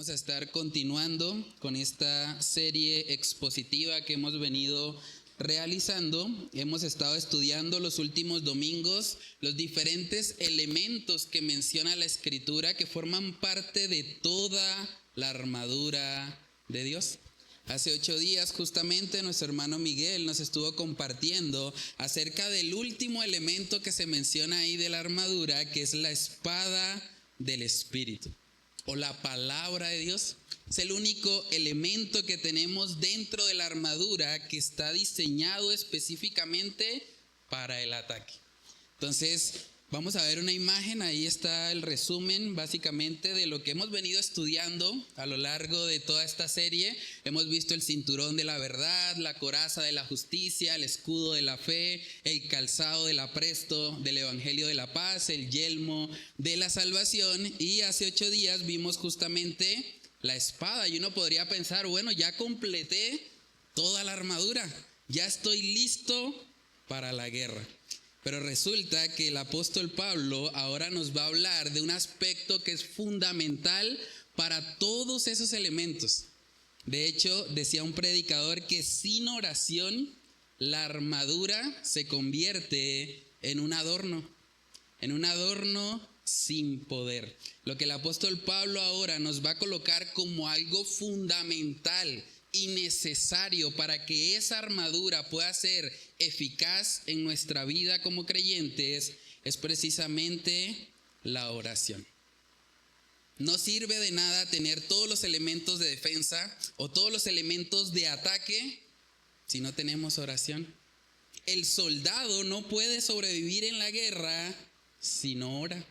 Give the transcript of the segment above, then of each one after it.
Vamos a estar continuando con esta serie expositiva que hemos venido realizando. Hemos estado estudiando los últimos domingos los diferentes elementos que menciona la Escritura que forman parte de toda la armadura de Dios. Hace 8 días justamente nuestro hermano Miguel nos estuvo compartiendo acerca del último elemento que se menciona ahí de la armadura, que es la espada del Espíritu o la palabra de Dios. Es el único elemento que tenemos dentro de la armadura que está diseñado específicamente para el ataque. Entonces, vamos a ver una imagen, ahí está el resumen básicamente de lo que hemos venido estudiando a lo largo de toda esta serie. Hemos visto el cinturón de la verdad, la coraza de la justicia, el escudo de la fe, el calzado del apresto del evangelio de la paz, el yelmo de la salvación, y hace 8 días vimos justamente la espada. Y uno podría pensar, bueno, ya completé toda la armadura, ya estoy listo para la guerra. Pero resulta que el apóstol Pablo ahora nos va a hablar de un aspecto que es fundamental para todos esos elementos. De hecho, decía un predicador que sin oración la armadura se convierte en un adorno sin poder. Lo que el apóstol Pablo ahora nos va a colocar como algo fundamental y necesario para que esa armadura pueda ser eficaz en nuestra vida como creyentes es precisamente la oración. No sirve de nada tener todos los elementos de defensa o todos los elementos de ataque si no tenemos oración. El soldado no puede sobrevivir en la guerra si no ora.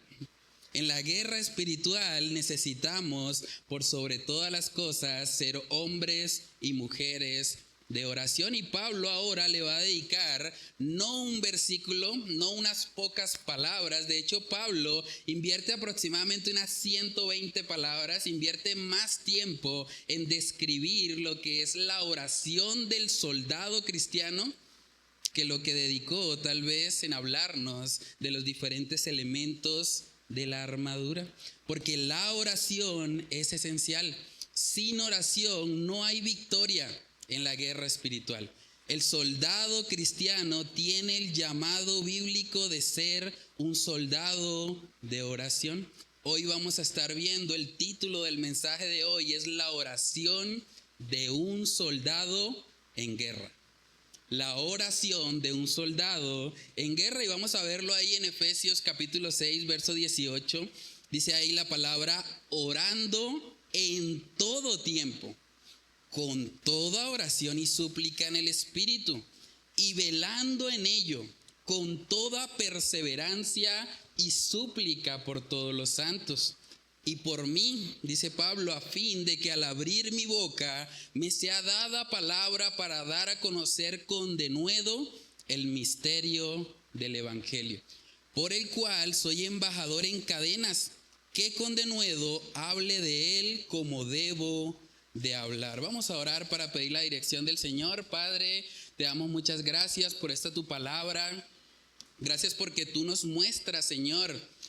En la guerra espiritual necesitamos, por sobre todas las cosas, ser hombres y mujeres de oración. Y Pablo ahora le va a dedicar no un versículo, no unas pocas palabras. De hecho, Pablo invierte aproximadamente unas 120 palabras, invierte más tiempo en describir lo que es la oración del soldado cristiano que lo que dedicó tal vez en hablarnos de los diferentes elementos de la armadura, porque la oración es esencial. Sin oración no hay victoria en la guerra espiritual. El soldado cristiano tiene el llamado bíblico de ser un soldado de oración. Hoy vamos a estar viendo el título del mensaje de hoy, es la oración de un soldado en guerra. La oración de un soldado en guerra, y vamos a verlo ahí en Efesios capítulo 6, verso 18. Dice ahí la palabra: orando en todo tiempo, con toda oración y súplica en el Espíritu, y velando en ello, con toda perseverancia y súplica por todos los santos. Y por mí, dice Pablo, a fin de que al abrir mi boca me sea dada palabra para dar a conocer con denuedo el misterio del evangelio, por el cual soy embajador en cadenas, que con denuedo hable de él como debo de hablar. Vamos a orar para pedir la dirección del Señor. Padre, te damos muchas gracias por esta tu palabra. Gracias porque tú nos muestras, Señor,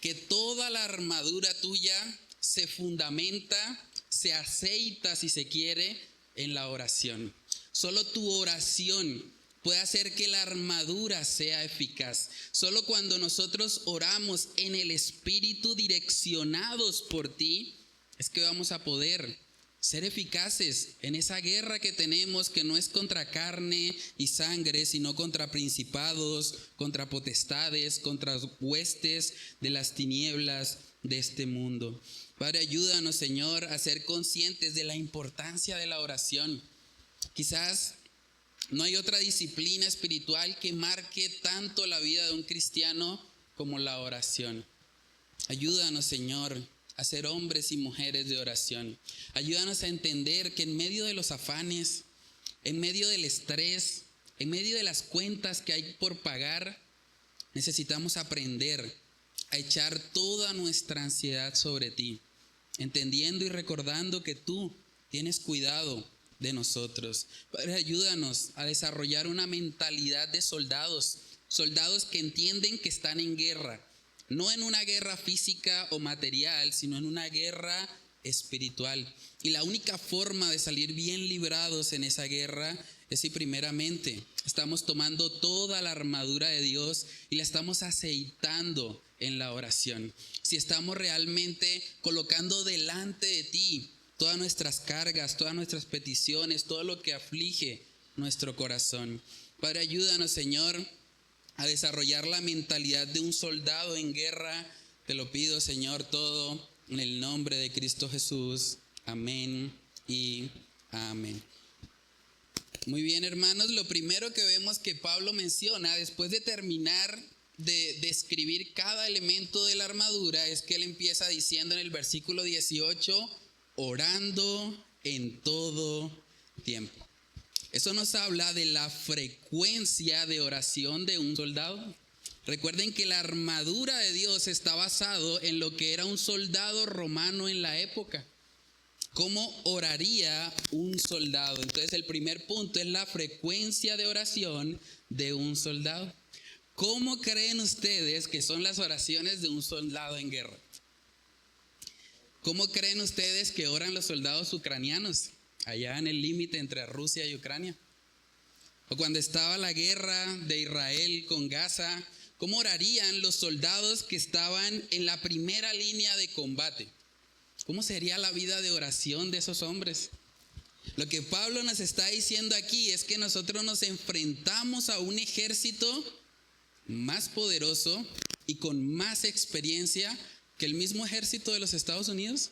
que toda la armadura tuya se fundamenta, se aceita, si se quiere, en la oración. Solo tu oración puede hacer que la armadura sea eficaz. Solo cuando nosotros oramos en el Espíritu, direccionados por ti, es que vamos a poder ser eficaces en esa guerra que tenemos, que no es contra carne y sangre, sino contra principados, contra potestades, contra huestes de las tinieblas de este mundo. Padre, ayúdanos, Señor, a ser conscientes de la importancia de la oración. Quizás no hay otra disciplina espiritual que marque tanto la vida de un cristiano como la oración. Ayúdanos, Señor, a ser hombres y mujeres de oración. Ayúdanos a entender que en medio de los afanes, en medio del estrés, en medio de las cuentas que hay por pagar, necesitamos aprender a echar toda nuestra ansiedad sobre ti, entendiendo y recordando que tú tienes cuidado de nosotros. Padre, ayúdanos a desarrollar una mentalidad de soldados que entienden que están en guerra. No en una guerra física o material, sino en una guerra espiritual. Y la única forma de salir bien librados en esa guerra es si primeramente estamos tomando toda la armadura de Dios y la estamos aceitando en la oración. Si estamos realmente colocando delante de ti todas nuestras cargas, todas nuestras peticiones, todo lo que aflige nuestro corazón. Padre, ayúdanos, Señor, a desarrollar la mentalidad de un soldado en guerra. Te lo pido, Señor, todo en el nombre de Cristo Jesús. Amén y amén. Muy bien, hermanos, lo primero que vemos que Pablo menciona después de terminar de describir cada elemento de la armadura es que él empieza diciendo en el versículo 18, orando en todo tiempo. Eso nos habla de la frecuencia de oración de un soldado. Recuerden que la armadura de Dios está basado en lo que era un soldado romano en la época. ¿Cómo oraría un soldado? Entonces el primer punto es la frecuencia de oración de un soldado. ¿Cómo creen ustedes que son las oraciones de un soldado en guerra? ¿Cómo creen ustedes que oran los soldados ucranianos allá en el límite entre Rusia y Ucrania? O cuando estaba la guerra de Israel con Gaza, ¿cómo orarían los soldados que estaban en la primera línea de combate? ¿Cómo sería la vida de oración de esos hombres? Lo que Pablo nos está diciendo aquí es que nosotros nos enfrentamos a un ejército más poderoso y con más experiencia que el mismo ejército de los Estados Unidos.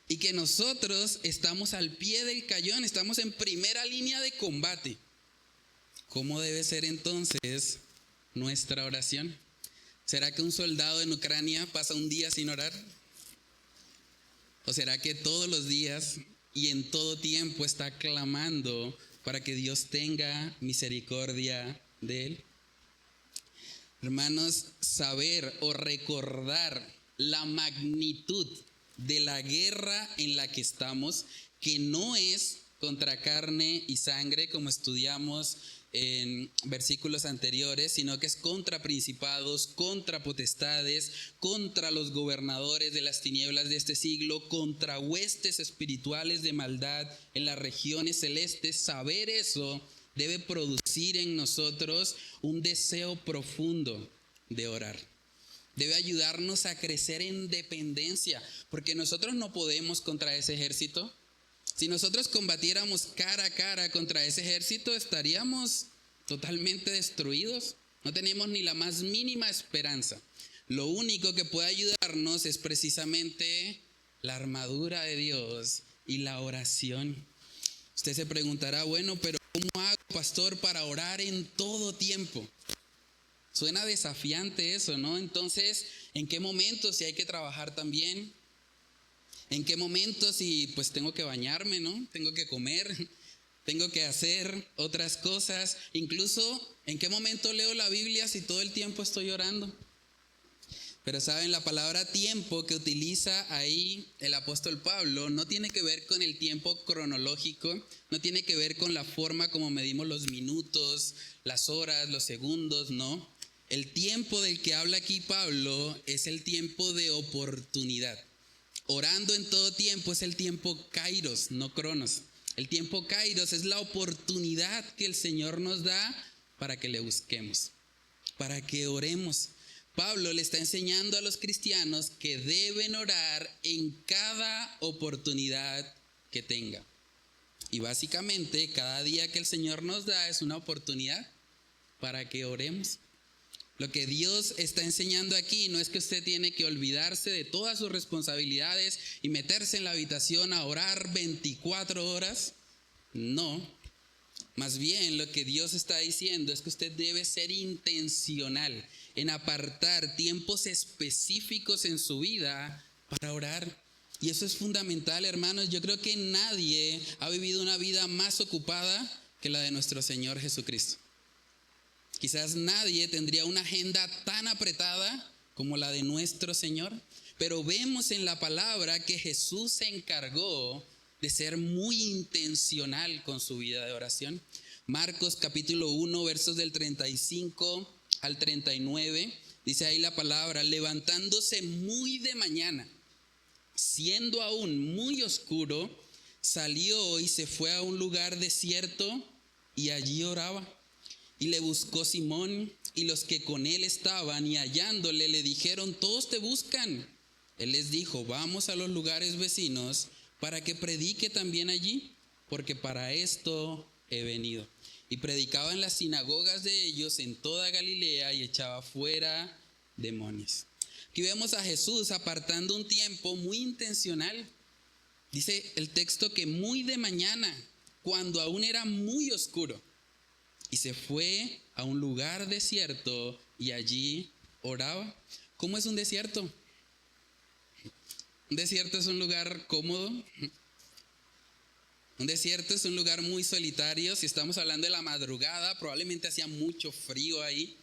Y que nosotros estamos al pie del cañón, estamos en primera línea de combate. ¿Cómo debe ser entonces nuestra oración? ¿Será que un soldado en Ucrania pasa un día sin orar? ¿O será que todos los días y en todo tiempo está clamando para que Dios tenga misericordia de él? Hermanos, saber o recordar la magnitud de la guerra en la que estamos, que no es contra carne y sangre como estudiamos en versículos anteriores, sino que es contra principados, contra potestades, contra los gobernadores de las tinieblas de este siglo, contra huestes espirituales de maldad en las regiones celestes. Saber eso debe producir en nosotros un deseo profundo de orar. Debe ayudarnos a crecer en dependencia, porque nosotros no podemos contra ese ejército. Si nosotros combatiéramos cara a cara contra ese ejército, estaríamos totalmente destruidos. No tenemos ni la más mínima esperanza. Lo único que puede ayudarnos es precisamente la armadura de Dios y la oración. Usted se preguntará, bueno, pero ¿cómo hago, pastor, para orar en todo tiempo? Suena desafiante eso, ¿no? Entonces, ¿en qué momento si hay que trabajar también? ¿En qué momento si pues tengo que bañarme, ¿no? Tengo que comer, tengo que hacer otras cosas. Incluso, ¿en qué momento leo la Biblia si todo el tiempo estoy orando? Pero saben, la palabra tiempo que utiliza ahí el apóstol Pablo no tiene que ver con el tiempo cronológico, no tiene que ver con la forma como medimos los minutos, las horas, los segundos, no. El tiempo del que habla aquí Pablo es el tiempo de oportunidad. Orando en todo tiempo es el tiempo kairos, no cronos. El tiempo kairos es la oportunidad que el Señor nos da para que le busquemos, para que oremos. Pablo le está enseñando a los cristianos que deben orar en cada oportunidad que tenga. Y básicamente cada día que el Señor nos da es una oportunidad para que oremos. Lo que Dios está enseñando aquí no es que usted tiene que olvidarse de todas sus responsabilidades y meterse en la habitación a orar 24 horas. No. Más bien lo que Dios está diciendo es que usted debe ser intencional en apartar tiempos específicos en su vida para orar. Y eso es fundamental, hermanos. Yo creo que nadie ha vivido una vida más ocupada que la de nuestro Señor Jesucristo. Quizás nadie tendría una agenda tan apretada como la de nuestro Señor, pero vemos en la palabra que Jesús se encargó de ser muy intencional con su vida de oración. Marcos capítulo 1, versos del 35 al 39, dice ahí la palabra: levantándose muy de mañana, siendo aún muy oscuro, salió y se fue a un lugar desierto y allí oraba. Y le buscó Simón y los que con él estaban, y hallándole le dijeron: todos te buscan. Él les dijo: vamos a los lugares vecinos para que predique también allí, porque para esto he venido. Y predicaba en las sinagogas de ellos en toda Galilea y echaba fuera demonios. Aquí vemos a Jesús apartando un tiempo muy intencional. Dice el texto que muy de mañana, cuando aún era muy oscuro, y se fue a un lugar desierto y allí oraba. ¿Cómo es un desierto? Un desierto es un lugar cómodo. Un desierto es un lugar muy solitario. Si estamos hablando de la madrugada, probablemente hacía mucho frío ahí.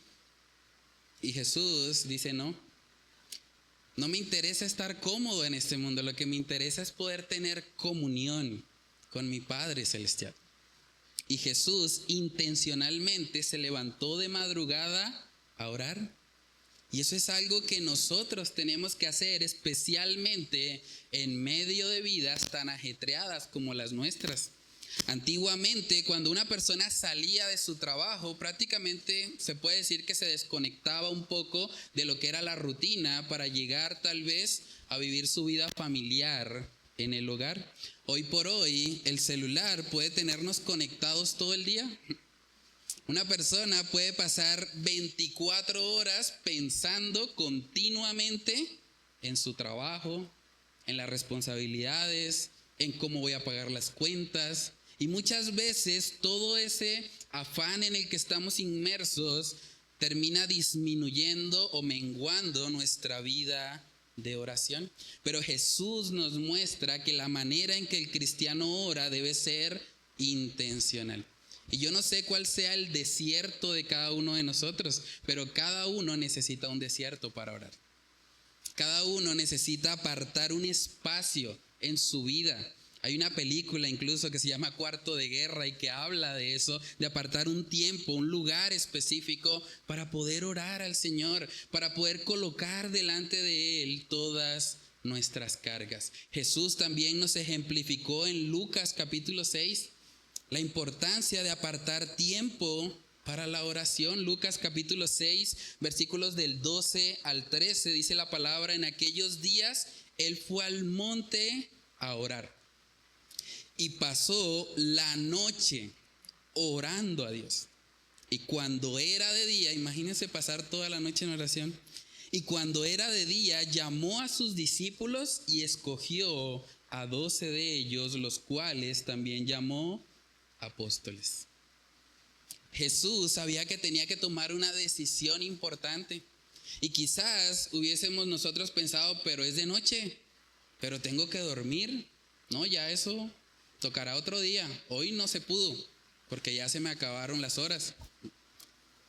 Y Jesús dice: no me interesa estar cómodo en este mundo. Lo que me interesa es poder tener comunión con mi Padre Celestial. Y Jesús intencionalmente se levantó de madrugada a orar. Y eso es algo que nosotros tenemos que hacer, especialmente en medio de vidas tan ajetreadas como las nuestras. Antiguamente, cuando una persona salía de su trabajo, prácticamente se puede decir que se desconectaba un poco de lo que era la rutina para llegar tal vez a vivir su vida familiar en el hogar. Hoy por hoy, el celular puede tenernos conectados todo el día. Una persona puede pasar 24 horas pensando continuamente en su trabajo, en las responsabilidades, en cómo voy a pagar las cuentas. Y muchas veces todo ese afán en el que estamos inmersos termina disminuyendo o menguando nuestra vida de oración. Pero Jesús nos muestra que la manera en que el cristiano ora debe ser intencional. Y yo no sé cuál sea el desierto de cada uno de nosotros, pero cada uno necesita un desierto para orar. Cada uno necesita apartar un espacio en su vida. Hay una película incluso que se llama Cuarto de Guerra y que habla de eso, de apartar un tiempo, un lugar específico para poder orar al Señor, para poder colocar delante de Él todas nuestras cargas. Jesús también nos ejemplificó en Lucas capítulo 6 la importancia de apartar tiempo para la oración. Lucas capítulo 6, versículos del 12 al 13, dice la palabra: en aquellos días Él fue al monte a orar y pasó la noche orando a Dios. Y cuando era de día, imagínense pasar toda la noche en oración. Y cuando era de día, llamó a sus discípulos y escogió a 12 de ellos, los cuales también llamó apóstoles. Jesús sabía que tenía que tomar una decisión importante. Y quizás hubiésemos nosotros pensado: pero es de noche, pero tengo que dormir. No, ya eso tocará otro día. Hoy no se pudo, porque ya se me acabaron las horas.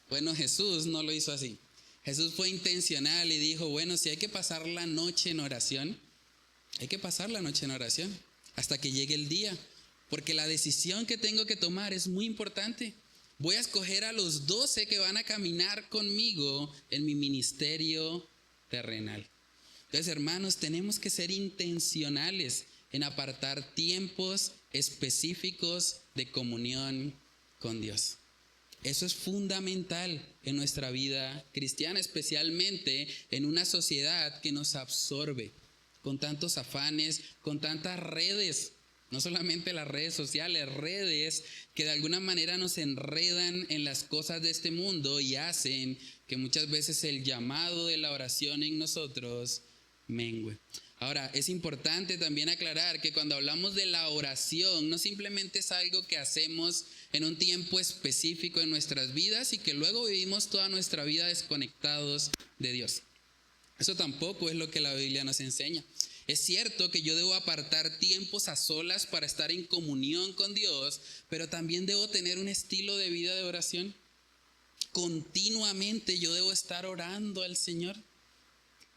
Bueno, Jesús no lo hizo así. Jesús fue intencional y dijo: bueno, si hay que pasar la noche en oración, hay que pasar la noche en oración hasta que llegue el día. Porque la decisión que tengo que tomar es muy importante. Voy a escoger a los 12 que van a caminar conmigo en mi ministerio terrenal. Entonces, hermanos, tenemos que ser intencionales en apartar tiempos específicos de comunión con Dios. Eso es fundamental en nuestra vida cristiana, especialmente en una sociedad que nos absorbe con tantos afanes, con tantas redes. No solamente las redes sociales, redes que de alguna manera nos enredan en las cosas de este mundo y hacen que muchas veces el llamado de la oración en nosotros mengüe. Ahora, es importante también aclarar que cuando hablamos de la oración, no simplemente es algo que hacemos en un tiempo específico en nuestras vidas y que luego vivimos toda nuestra vida desconectados de Dios. Eso tampoco es lo que la Biblia nos enseña. Es cierto que yo debo apartar tiempos a solas para estar en comunión con Dios, pero también debo tener un estilo de vida de oración. Continuamente yo debo estar orando al Señor.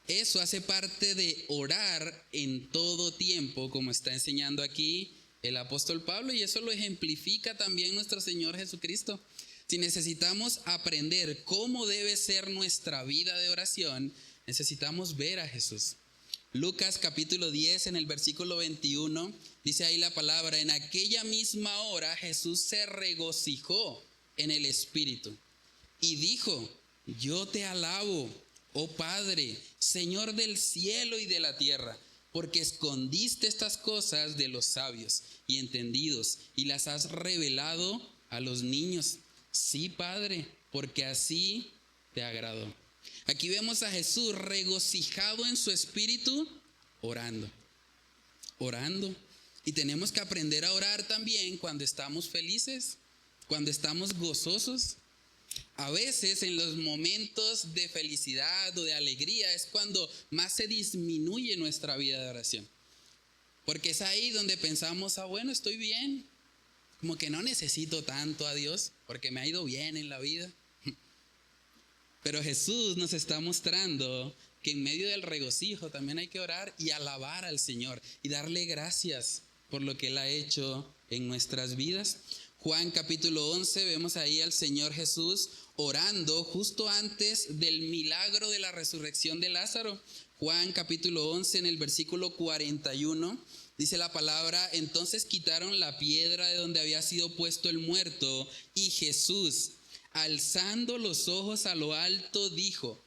Eso hace parte de orar en todo tiempo, como está enseñando aquí el apóstol Pablo, y eso lo ejemplifica también nuestro Señor Jesucristo. Si necesitamos aprender cómo debe ser nuestra vida de oración, necesitamos ver a Jesús. Lucas capítulo 10 en el versículo 21, dice ahí la palabra: en aquella misma hora Jesús se regocijó en el Espíritu y dijo: yo te alabo, oh Padre, Señor del cielo y de la tierra, porque escondiste estas cosas de los sabios y entendidos y las has revelado a los niños. Sí, Padre, porque así te agradó. Aquí vemos a Jesús regocijado en su espíritu, orando. Y tenemos que aprender a orar también cuando estamos felices, cuando estamos gozosos. A veces en los momentos de felicidad o de alegría es cuando más se disminuye nuestra vida de oración. Porque es ahí donde pensamos: bueno, estoy bien, como que no necesito tanto a Dios porque me ha ido bien en la vida. Pero Jesús nos está mostrando que en medio del regocijo también hay que orar y alabar al Señor y darle gracias por lo que Él ha hecho en nuestras vidas. Juan capítulo 11, vemos ahí al Señor Jesús orando justo antes del milagro de la resurrección de Lázaro. Juan capítulo 11 en el versículo 41 dice la palabra: entonces quitaron la piedra de donde había sido puesto el muerto, y Jesús, alzando los ojos a lo alto, dijo: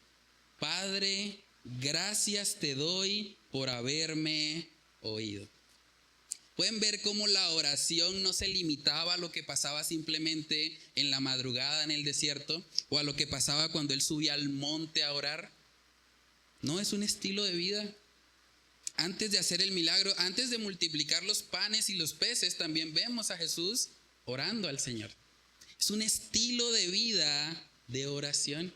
Padre, gracias te doy por haberme oído. Pueden ver cómo la oración no se limitaba a lo que pasaba simplemente en la madrugada en el desierto o a lo que pasaba cuando él subía al monte a orar. No, es un estilo de vida. Antes de hacer el milagro, antes de multiplicar los panes y los peces, también vemos a Jesús orando al Señor. Es un estilo de vida de oración.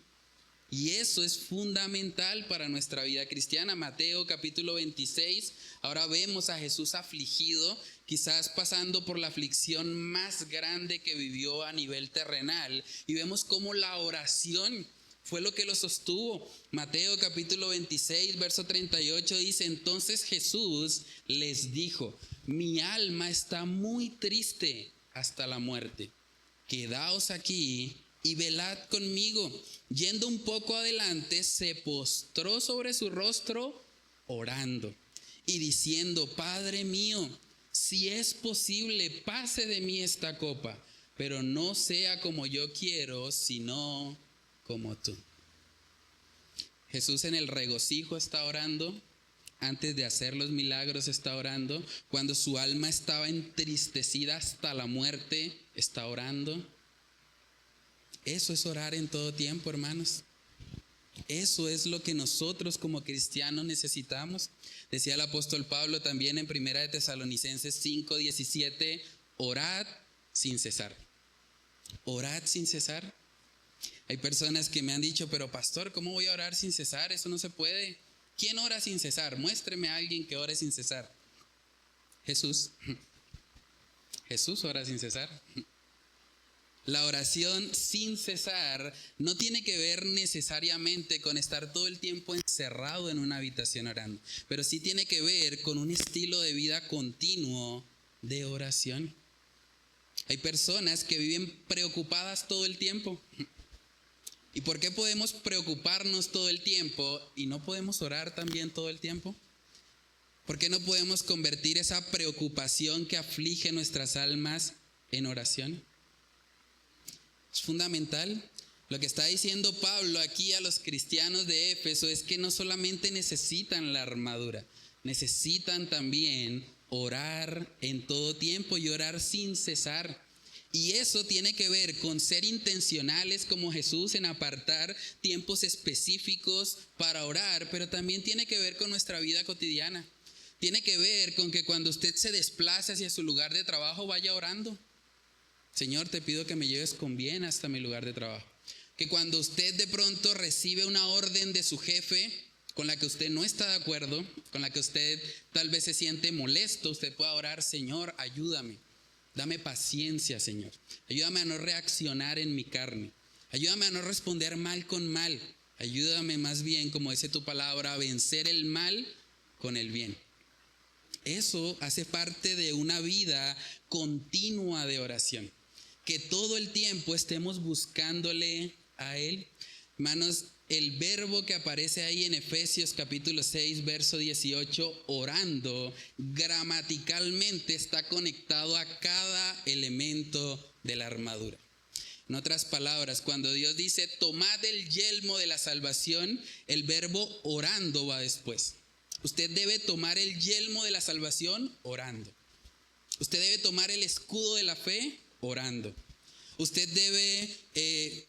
Y eso es fundamental para nuestra vida cristiana. Mateo capítulo 26, ahora vemos a Jesús afligido, quizás pasando por la aflicción más grande que vivió a nivel terrenal. Y vemos cómo la oración fue lo que lo sostuvo. Mateo capítulo 26, verso 38 dice: entonces Jesús les dijo: mi alma está muy triste hasta la muerte. Quedaos aquí y velad conmigo. Yendo un poco adelante, se postró sobre su rostro orando y diciendo: Padre mío, si es posible, pase de mí esta copa, pero no sea como yo quiero, sino como tú. Jesús en el regocijo está orando. Antes de hacer los milagros está orando. Cuando su alma estaba entristecida hasta la muerte, está orando. Eso es orar en todo tiempo, hermanos. Eso es lo que nosotros como cristianos necesitamos. Decía el apóstol Pablo también en 1 de Tesalonicenses 5:17: orad sin cesar. Orad sin cesar. Hay personas que me han dicho: pero pastor, ¿cómo voy a orar sin cesar? Eso no se puede. ¿Quién ora sin cesar? Muéstreme a alguien que ore sin cesar. Jesús. Jesús ora sin cesar. La oración sin cesar no tiene que ver necesariamente con estar todo el tiempo encerrado en una habitación orando, pero sí tiene que ver con un estilo de vida continuo de oración. Hay personas que viven preocupadas todo el tiempo. ¿Y por qué podemos preocuparnos todo el tiempo y no podemos orar también todo el tiempo? ¿Por qué no podemos convertir esa preocupación que aflige nuestras almas en oración? Es fundamental. Lo que está diciendo Pablo aquí a los cristianos de Éfeso es que no solamente necesitan la armadura, necesitan también orar en todo tiempo y orar sin cesar. Y eso tiene que ver con ser intencionales como Jesús en apartar tiempos específicos para orar, pero también tiene que ver con nuestra vida cotidiana. Tiene que ver con que cuando usted se desplace hacia su lugar de trabajo, vaya orando. Señor, te pido que me lleves con bien hasta mi lugar de trabajo. Que cuando usted de pronto recibe una orden de su jefe con la que usted no está de acuerdo, con la que usted tal vez se siente molesto, usted pueda orar: Señor, ayúdame. Dame paciencia, Señor. Ayúdame a no reaccionar en mi carne. Ayúdame a no responder mal con mal. Ayúdame más bien, como dice tu palabra, a vencer el mal con el bien. Eso hace parte de una vida continua de oración. Que todo el tiempo estemos buscándole a Él. Hermanos, el verbo que aparece ahí en Efesios capítulo 6, verso 18, orando, gramaticalmente está conectado a cada elemento de la armadura. En otras palabras, cuando Dios dice, tomad el yelmo de la salvación, el verbo orando va después. Usted debe tomar el yelmo de la salvación orando. Usted debe tomar el escudo de la fe orando. Usted debe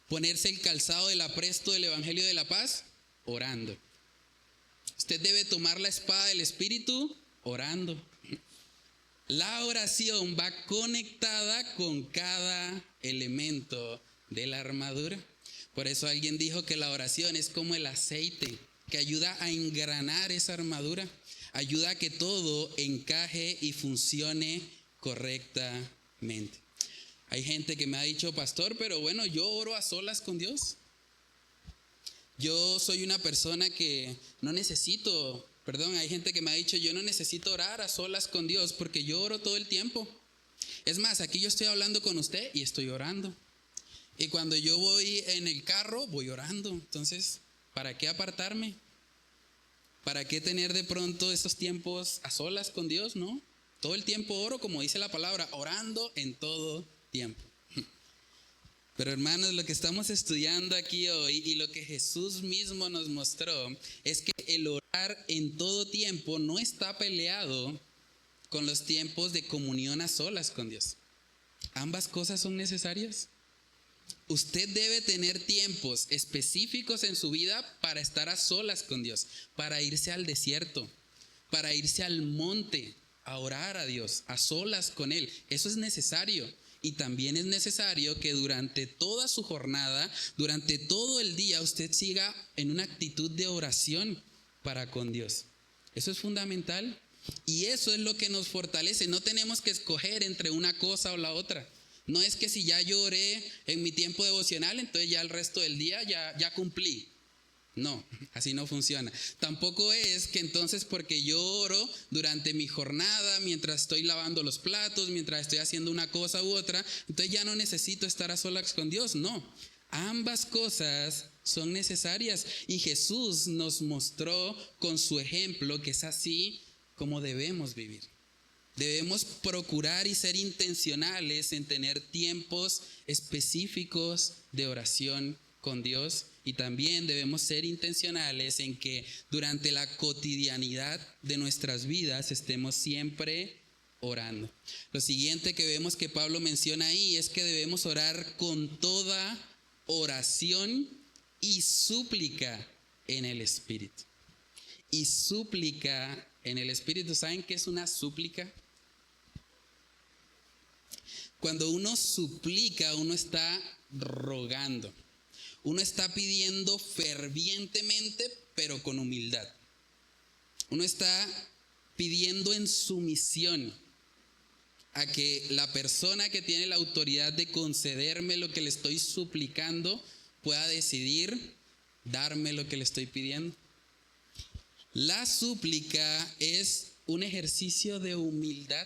ponerse el calzado del apresto del Evangelio de la Paz orando. Usted debe tomar la espada del Espíritu orando. La oración va conectada con cada elemento de la armadura. Por eso alguien dijo que la oración es como el aceite que ayuda a engranar esa armadura, ayuda a que todo encaje y funcione correctamente. Hay gente que me ha dicho, pastor, pero bueno, yo oro a solas con Dios. Yo soy una persona que hay gente que me ha dicho, yo no necesito orar a solas con Dios porque yo oro todo el tiempo. Es más, aquí yo estoy hablando con usted y estoy orando. Y cuando yo voy en el carro, voy orando. Entonces, ¿para qué apartarme? ¿Para qué tener de pronto esos tiempos a solas con Dios? No, todo el tiempo oro, como dice la palabra, orando en todo tiempo. Pero hermanos, lo que estamos estudiando aquí hoy y lo que Jesús mismo nos mostró es que el orar en todo tiempo no está peleado con los tiempos de comunión a solas con Dios. Ambas cosas son necesarias. Usted debe tener tiempos específicos en su vida para estar a solas con Dios, para irse al desierto, para irse al monte a orar a Dios, a solas con Él. Eso es necesario. Y también es necesario que durante toda su jornada, durante todo el día, usted siga en una actitud de oración para con Dios. Eso es fundamental. Y eso es lo que nos fortalece. No tenemos que escoger entre una cosa o la otra. No es que si ya yo oré en mi tiempo devocional, entonces ya el resto del día ya cumplí. No, así no funciona. Tampoco es que entonces porque yo oro durante mi jornada, mientras estoy lavando los platos, mientras estoy haciendo una cosa u otra, entonces ya no necesito estar a solas con Dios. No, ambas cosas son necesarias. Y Jesús nos mostró con su ejemplo que es así como debemos vivir. Debemos procurar y ser intencionales en tener tiempos específicos de oración con Dios. Y también debemos ser intencionales en que durante la cotidianidad de nuestras vidas estemos siempre orando. Lo siguiente que vemos que Pablo menciona ahí es que debemos orar con toda oración y súplica en el Espíritu. Y súplica en el Espíritu. ¿Saben qué es una súplica? Cuando uno suplica, uno está rogando. Uno está pidiendo fervientemente, pero con humildad. Uno está pidiendo en sumisión a que la persona que tiene la autoridad de concederme lo que le estoy suplicando pueda decidir darme lo que le estoy pidiendo. La súplica es un ejercicio de humildad.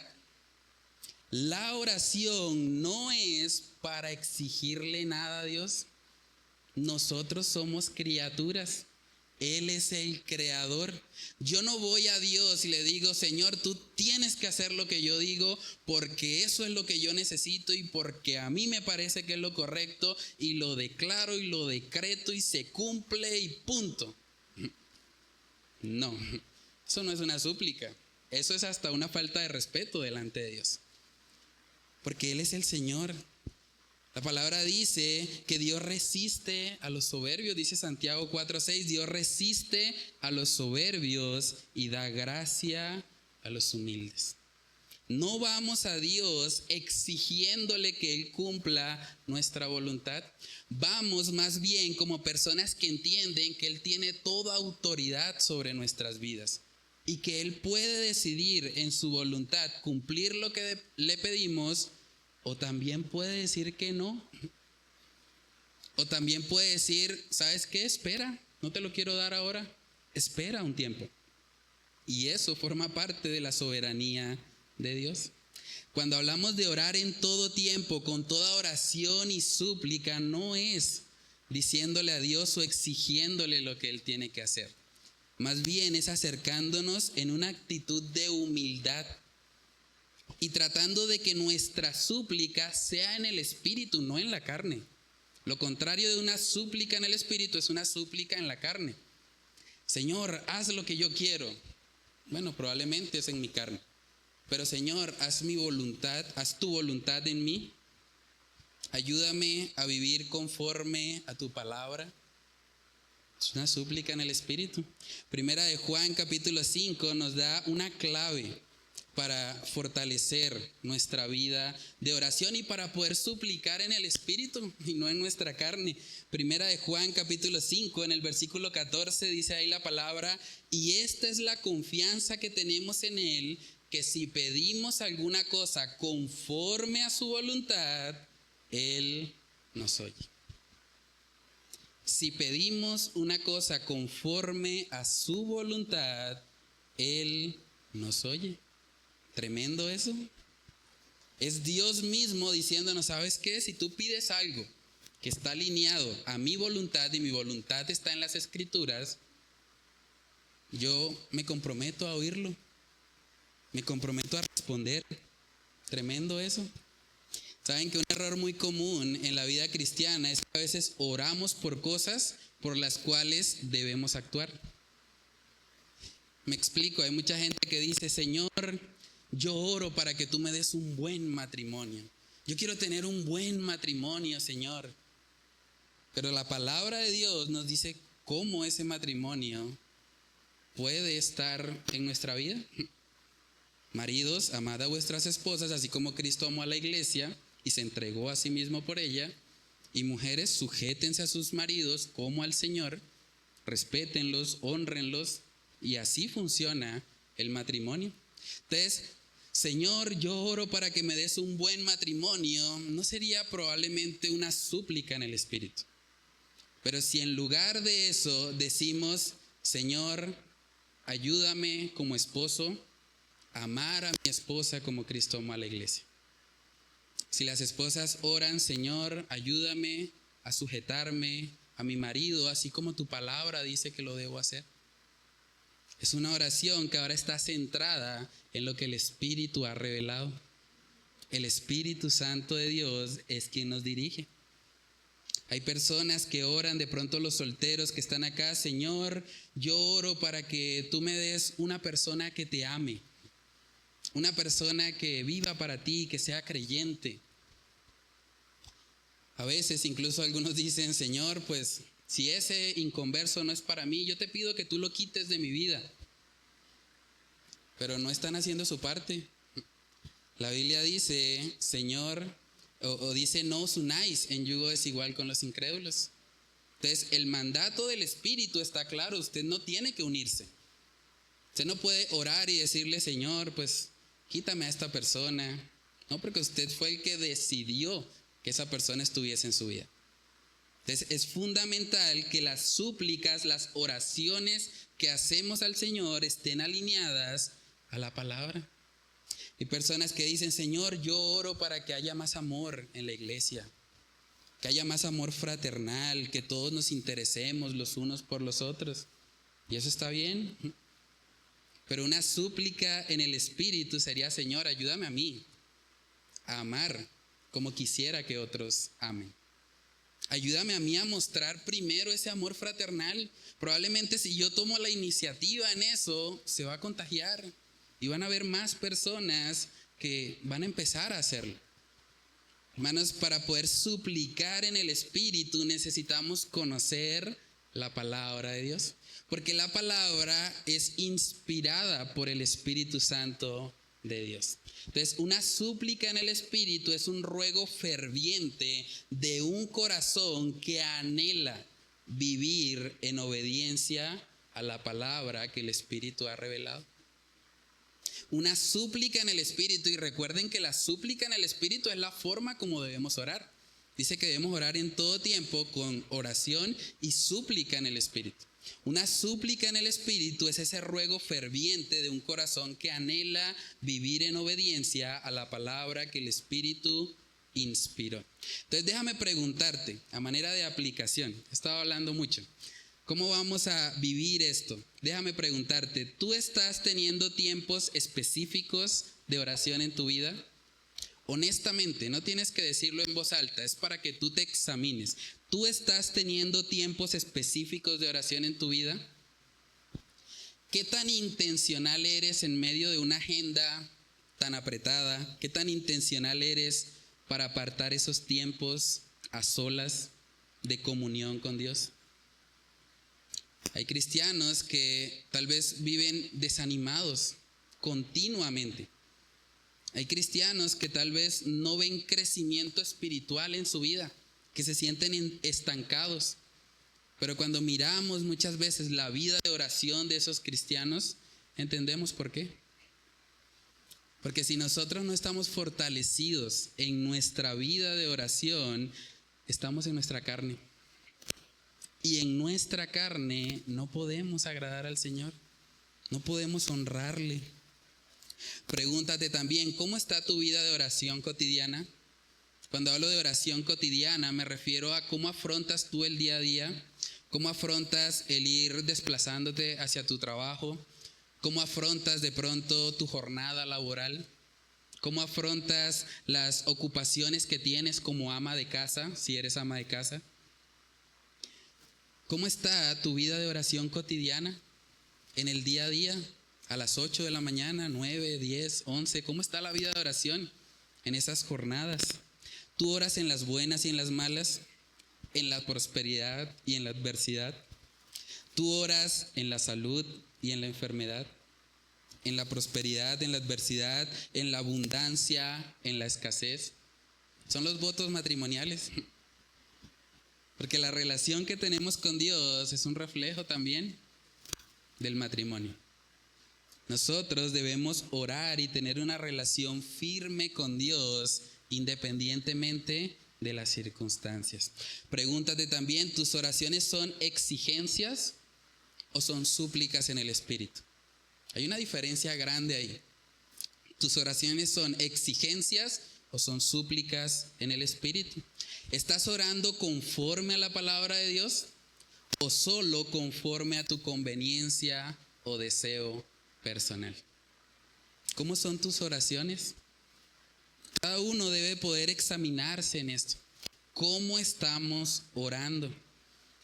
La oración no es para exigirle nada a Dios. Nosotros somos criaturas. Él es el creador. Yo no voy a Dios y le digo, Señor, tú tienes que hacer lo que yo digo porque eso es lo que yo necesito y porque a mí me parece que es lo correcto y lo declaro y lo decreto y se cumple y punto. No, eso no es una súplica. Eso es hasta una falta de respeto delante de Dios. Porque Él es el Señor. La palabra dice que Dios resiste a los soberbios, dice Santiago 4:6, Dios resiste a los soberbios y da gracia a los humildes. No vamos a Dios exigiéndole que Él cumpla nuestra voluntad. Vamos más bien como personas que entienden que Él tiene toda autoridad sobre nuestras vidas y que Él puede decidir en su voluntad cumplir lo que le pedimos. O también puede decir que no. O también puede decir, ¿sabes qué? Espera, no te lo quiero dar ahora. Espera un tiempo. Y eso forma parte de la soberanía de Dios. Cuando hablamos de orar en todo tiempo, con toda oración y súplica, no es diciéndole a Dios o exigiéndole lo que Él tiene que hacer. Más bien es acercándonos en una actitud de humildad y tratando de que nuestra súplica sea en el espíritu, no en la carne. Lo contrario de una súplica en el espíritu es una súplica en la carne. Señor, haz lo que yo quiero. Bueno, probablemente es en mi carne. Pero Señor, haz mi voluntad, haz tu voluntad en mí. Ayúdame a vivir conforme a tu palabra. Es una súplica en el espíritu. Primera de Juan capítulo 5 nos da una clave para fortalecer nuestra vida de oración y para poder suplicar en el espíritu y no en nuestra carne. Primera de Juan capítulo 5 en el versículo 14 dice ahí la palabra: y esta es la confianza que tenemos en Él, que si pedimos alguna cosa conforme a su voluntad, Él nos oye. Si pedimos una cosa conforme a su voluntad, Él nos oye. Tremendo eso. Es Dios mismo diciéndonos, ¿sabes qué? Si tú pides algo que está alineado a mi voluntad y mi voluntad está en las Escrituras, yo me comprometo a oírlo. Me comprometo a responder. Tremendo eso. Saben que un error muy común en la vida cristiana es que a veces oramos por cosas por las cuales debemos actuar. Me explico, hay mucha gente que dice, Señor, yo oro para que tú me des un buen matrimonio. Yo quiero tener un buen matrimonio, Señor. Pero la palabra de Dios nos dice cómo ese matrimonio puede estar en nuestra vida. Maridos, amad a vuestras esposas, así como Cristo amó a la iglesia y se entregó a sí mismo por ella. Y mujeres, sujétense a sus maridos como al Señor, respétenlos, honrenlos, y así funciona el matrimonio. Entonces, Señor, yo oro para que me des un buen matrimonio, no sería probablemente una súplica en el espíritu. Pero si en lugar de eso decimos, Señor, ayúdame como esposo a amar a mi esposa como Cristo amó a la iglesia. Si las esposas oran, Señor, ayúdame a sujetarme a mi marido, así como tu palabra dice que lo debo hacer. Es una oración que ahora está centrada en lo que el Espíritu ha revelado. El Espíritu Santo de Dios es quien nos dirige. Hay personas que oran, de pronto los solteros que están acá, Señor, yo oro para que tú me des una persona que te ame. Una persona que viva para ti, que sea creyente. A veces incluso algunos dicen, Señor, pues si ese inconverso no es para mí, yo te pido que tú lo quites de mi vida. Pero no están haciendo su parte. La Biblia dice, Señor, o dice, no os unáis en yugo desigual con los incrédulos. Entonces, el mandato del Espíritu está claro, usted no tiene que unirse. Usted no puede orar y decirle, Señor, pues quítame a esta persona. No, porque usted fue el que decidió que esa persona estuviese en su vida. Entonces es fundamental que las súplicas, las oraciones que hacemos al Señor estén alineadas a la palabra. Hay personas que dicen, Señor, yo oro para que haya más amor en la iglesia, que haya más amor fraternal, que todos nos interesemos los unos por los otros. Y eso está bien. Pero una súplica en el Espíritu sería, Señor, ayúdame a mí a amar como quisiera que otros amen. Ayúdame a mí a mostrar primero ese amor fraternal. Probablemente si yo tomo la iniciativa en eso, se va a contagiar. Y van a haber más personas que van a empezar a hacerlo. Hermanos, para poder suplicar en el Espíritu necesitamos conocer la palabra de Dios. Porque la palabra es inspirada por el Espíritu Santo de Dios. Entonces, una súplica en el Espíritu es un ruego ferviente de un corazón que anhela vivir en obediencia a la palabra que el Espíritu ha revelado. Una súplica en el Espíritu, y recuerden que la súplica en el Espíritu es la forma como debemos orar. Dice que debemos orar en todo tiempo con oración y súplica en el Espíritu. Una súplica en el Espíritu es ese ruego ferviente de un corazón que anhela vivir en obediencia a la palabra que el Espíritu inspiró. Entonces déjame preguntarte, a manera de aplicación, he estado hablando mucho, ¿cómo vamos a vivir esto? Déjame preguntarte, ¿tú estás teniendo tiempos específicos de oración en tu vida? Honestamente, no tienes que decirlo en voz alta, es para que tú te examines. ¿Tú estás teniendo tiempos específicos de oración en tu vida? ¿Qué tan intencional eres en medio de una agenda tan apretada? ¿Qué tan intencional eres para apartar esos tiempos a solas de comunión con Dios? Hay cristianos que tal vez viven desanimados continuamente. Hay cristianos que tal vez no ven crecimiento espiritual en su vida, que se sienten estancados. Pero cuando miramos muchas veces la vida de oración de esos cristianos, entendemos por qué. Porque si nosotros no estamos fortalecidos en nuestra vida de oración, estamos en nuestra carne. Y en nuestra carne no podemos agradar al Señor, no podemos honrarle. Pregúntate también, ¿cómo está tu vida de oración cotidiana? Cuando hablo de oración cotidiana me refiero a cómo afrontas tú el día a día, cómo afrontas el ir desplazándote hacia tu trabajo, cómo afrontas de pronto tu jornada laboral, cómo afrontas las ocupaciones que tienes como ama de casa, si eres ama de casa. ¿Cómo está tu vida de oración cotidiana en el día a día? A las 8 de la mañana, 9, 10, 11. ¿Cómo está la vida de oración en esas jornadas? ¿Tú oras en las buenas y en las malas? ¿En la prosperidad y en la adversidad? ¿Tú oras en la salud y en la enfermedad? ¿En la prosperidad, en la adversidad, en la abundancia, en la escasez? Son los votos matrimoniales. Porque la relación que tenemos con Dios es un reflejo también del matrimonio. Nosotros debemos orar y tener una relación firme con Dios independientemente de las circunstancias. Pregúntate también, ¿tus oraciones son exigencias o son súplicas en el Espíritu? Hay una diferencia grande ahí. ¿Tus oraciones son exigencias o son súplicas en el Espíritu? ¿Estás orando conforme a la palabra de Dios o solo conforme a tu conveniencia o deseo personal? ¿Cómo son tus oraciones? Cada uno debe poder examinarse en esto. ¿Cómo estamos orando?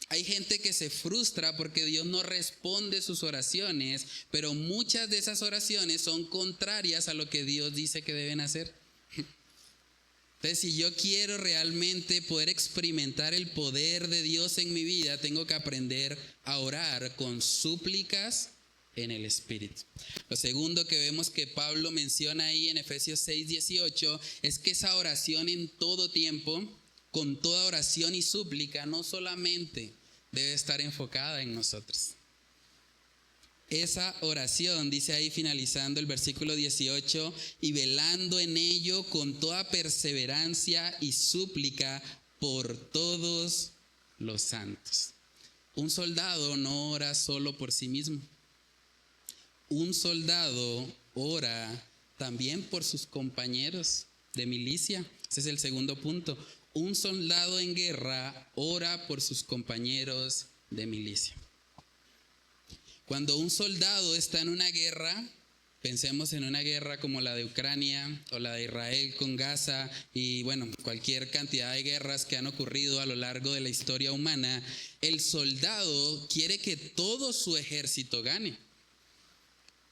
Hay gente que se frustra porque Dios no responde sus oraciones, pero muchas de esas oraciones son contrarias a lo que Dios dice que deben hacer. Entonces, si yo quiero realmente poder experimentar el poder de Dios en mi vida, tengo que aprender a orar con súplicas en el Espíritu. Lo segundo que vemos que Pablo menciona ahí en Efesios 6:18 es que esa oración en todo tiempo, con toda oración y súplica, no solamente debe estar enfocada en nosotros. Esa oración, dice ahí finalizando el versículo 18, y velando en ello con toda perseverancia y súplica por todos los santos. Un soldado no ora solo por sí mismo. Un soldado ora también por sus compañeros de milicia. Ese es el segundo punto. Un soldado en guerra ora por sus compañeros de milicia. Cuando un soldado está en una guerra, pensemos en una guerra como la de Ucrania o la de Israel con Gaza y bueno, cualquier cantidad de guerras que han ocurrido a lo largo de la historia humana, el soldado quiere que todo su ejército gane.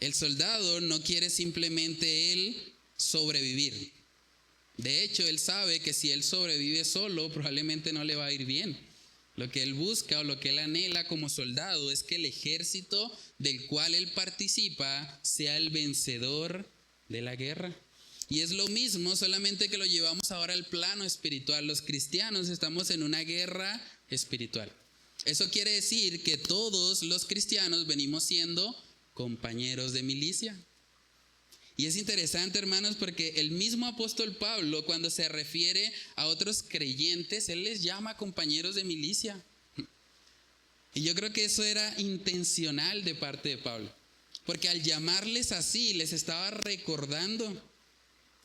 El soldado no quiere simplemente él sobrevivir. De hecho, él sabe que si él sobrevive solo, probablemente no le va a ir bien. Lo que él busca o lo que él anhela como soldado es que el ejército del cual él participa sea el vencedor de la guerra. Y es lo mismo, solamente que lo llevamos ahora al plano espiritual. Los cristianos estamos en una guerra espiritual. Eso quiere decir que todos los cristianos venimos siendo compañeros de milicia. Y es interesante, hermanos, porque el mismo apóstol Pablo, cuando se refiere a otros creyentes, él les llama compañeros de milicia. Y yo creo que eso era intencional de parte de Pablo, porque al llamarles así, les estaba recordando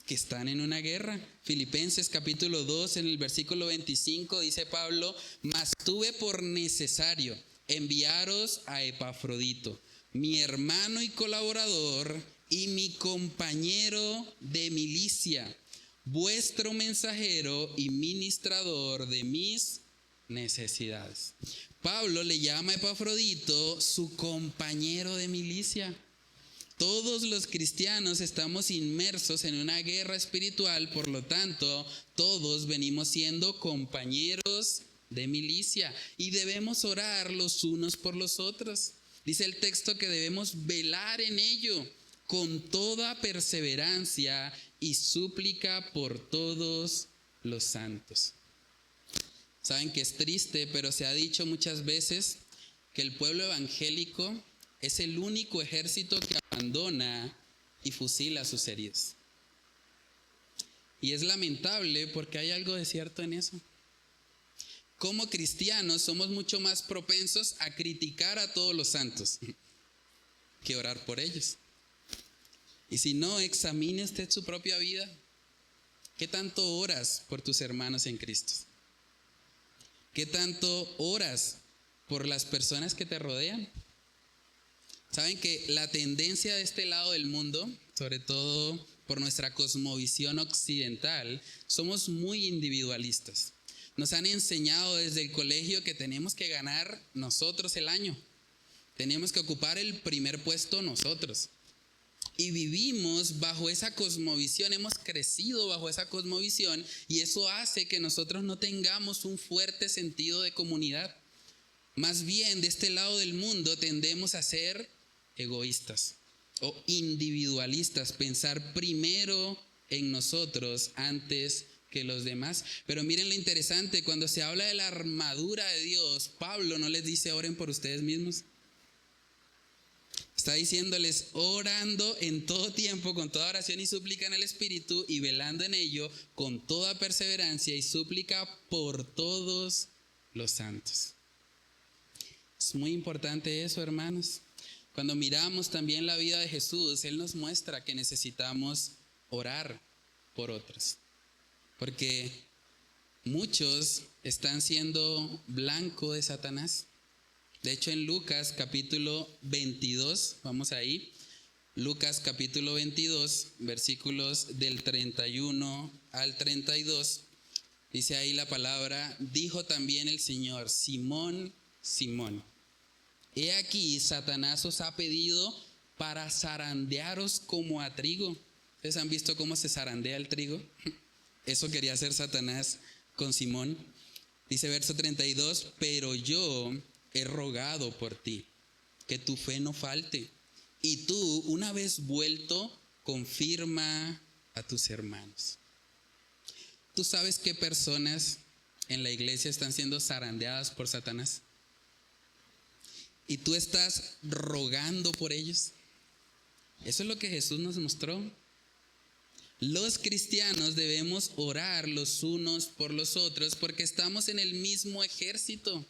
que están en una guerra. Filipenses capítulo 2, en el versículo 25, dice Pablo: mas tuve por necesario enviaros a Epafrodito, mi hermano y colaborador y mi compañero de milicia, vuestro mensajero y ministrador de mis necesidades. Pablo le llama a Epafrodito su compañero de milicia. Todos los cristianos estamos inmersos en una guerra espiritual, por lo tanto, todos venimos siendo compañeros de milicia y debemos orar los unos por los otros. Dice el texto que debemos velar en ello con toda perseverancia y súplica por todos los santos. Saben que es triste, pero se ha dicho muchas veces que el pueblo evangélico es el único ejército que abandona y fusila a sus heridos. Y es lamentable porque hay algo de cierto en eso. Como cristianos somos mucho más propensos a criticar a todos los santos que orar por ellos. Y si no, examine usted su propia vida. ¿Qué tanto oras por tus hermanos en Cristo? ¿Qué tanto oras por las personas que te rodean? Saben que la tendencia de este lado del mundo, sobre todo por nuestra cosmovisión occidental, somos muy individualistas. Nos han enseñado desde el colegio que tenemos que ganar nosotros el año. Tenemos que ocupar el primer puesto nosotros. Y vivimos bajo esa cosmovisión, hemos crecido bajo esa cosmovisión, y eso hace que nosotros no tengamos un fuerte sentido de comunidad. Más bien, de este lado del mundo tendemos a ser egoístas o individualistas, pensar primero en nosotros antes que los demás. Pero miren lo interesante, cuando se habla de la armadura de Dios, Pablo no les dice oren por ustedes mismos. Está diciéndoles orando en todo tiempo, con toda oración y súplica en el Espíritu, y velando en ello con toda perseverancia y súplica por todos los santos. Es muy importante eso, hermanos. Cuando miramos también la vida de Jesús, Él nos muestra que necesitamos orar por otros. Porque muchos están siendo blanco de Satanás. De hecho, en Lucas capítulo 22, vamos ahí. Lucas capítulo 22, versículos del 31 al 32. Dice ahí la palabra: dijo también el Señor: Simón, Simón, he aquí Satanás os ha pedido para zarandearos como a trigo. ¿Ustedes han visto cómo se zarandea el trigo? Eso quería hacer Satanás con Simón. Dice verso 32: pero yo he rogado por ti, que tu fe no falte, y tú, una vez vuelto, confirma a tus hermanos. ¿Tú sabes qué personas en la iglesia están siendo zarandeadas por Satanás? ¿Y tú estás rogando por ellos? Eso es lo que Jesús nos mostró. Los cristianos debemos orar los unos por los otros porque estamos en el mismo ejército.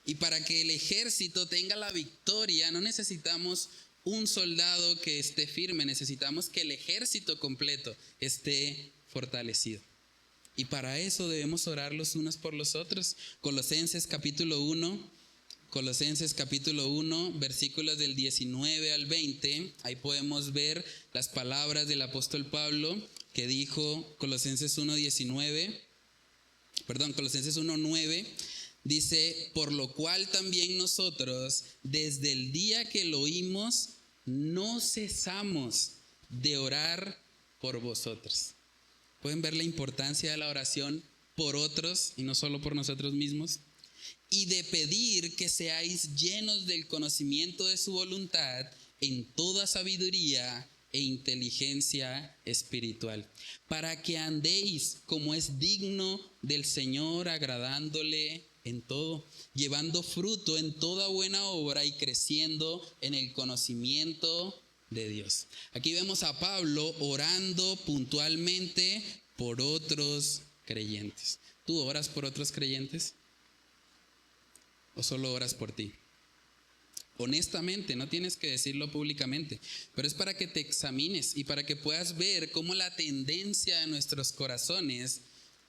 Y para que el ejército tenga la victoria, no necesitamos un soldado que esté firme, necesitamos que el ejército completo esté fortalecido. Y para eso debemos orar los unos por los otros. Colosenses capítulo 1, versículos del 19 al 20, ahí podemos ver las palabras del apóstol Pablo que dijo, Colosenses 1:9, dice: por lo cual también nosotros, desde el día que lo oímos, no cesamos de orar por vosotros. ¿Pueden ver la importancia de la oración por otros y no solo por nosotros mismos? Y de pedir que seáis llenos del conocimiento de su voluntad en toda sabiduría e inteligencia espiritual, para que andéis como es digno del Señor, agradándole en todo, llevando fruto en toda buena obra y creciendo en el conocimiento de Dios. Aquí vemos a Pablo orando puntualmente por otros creyentes. ¿Tú oras por otros creyentes? ¿O solo oras por ti? Honestamente, no tienes que decirlo públicamente, pero es para que te examines y para que puedas ver cómo la tendencia de nuestros corazones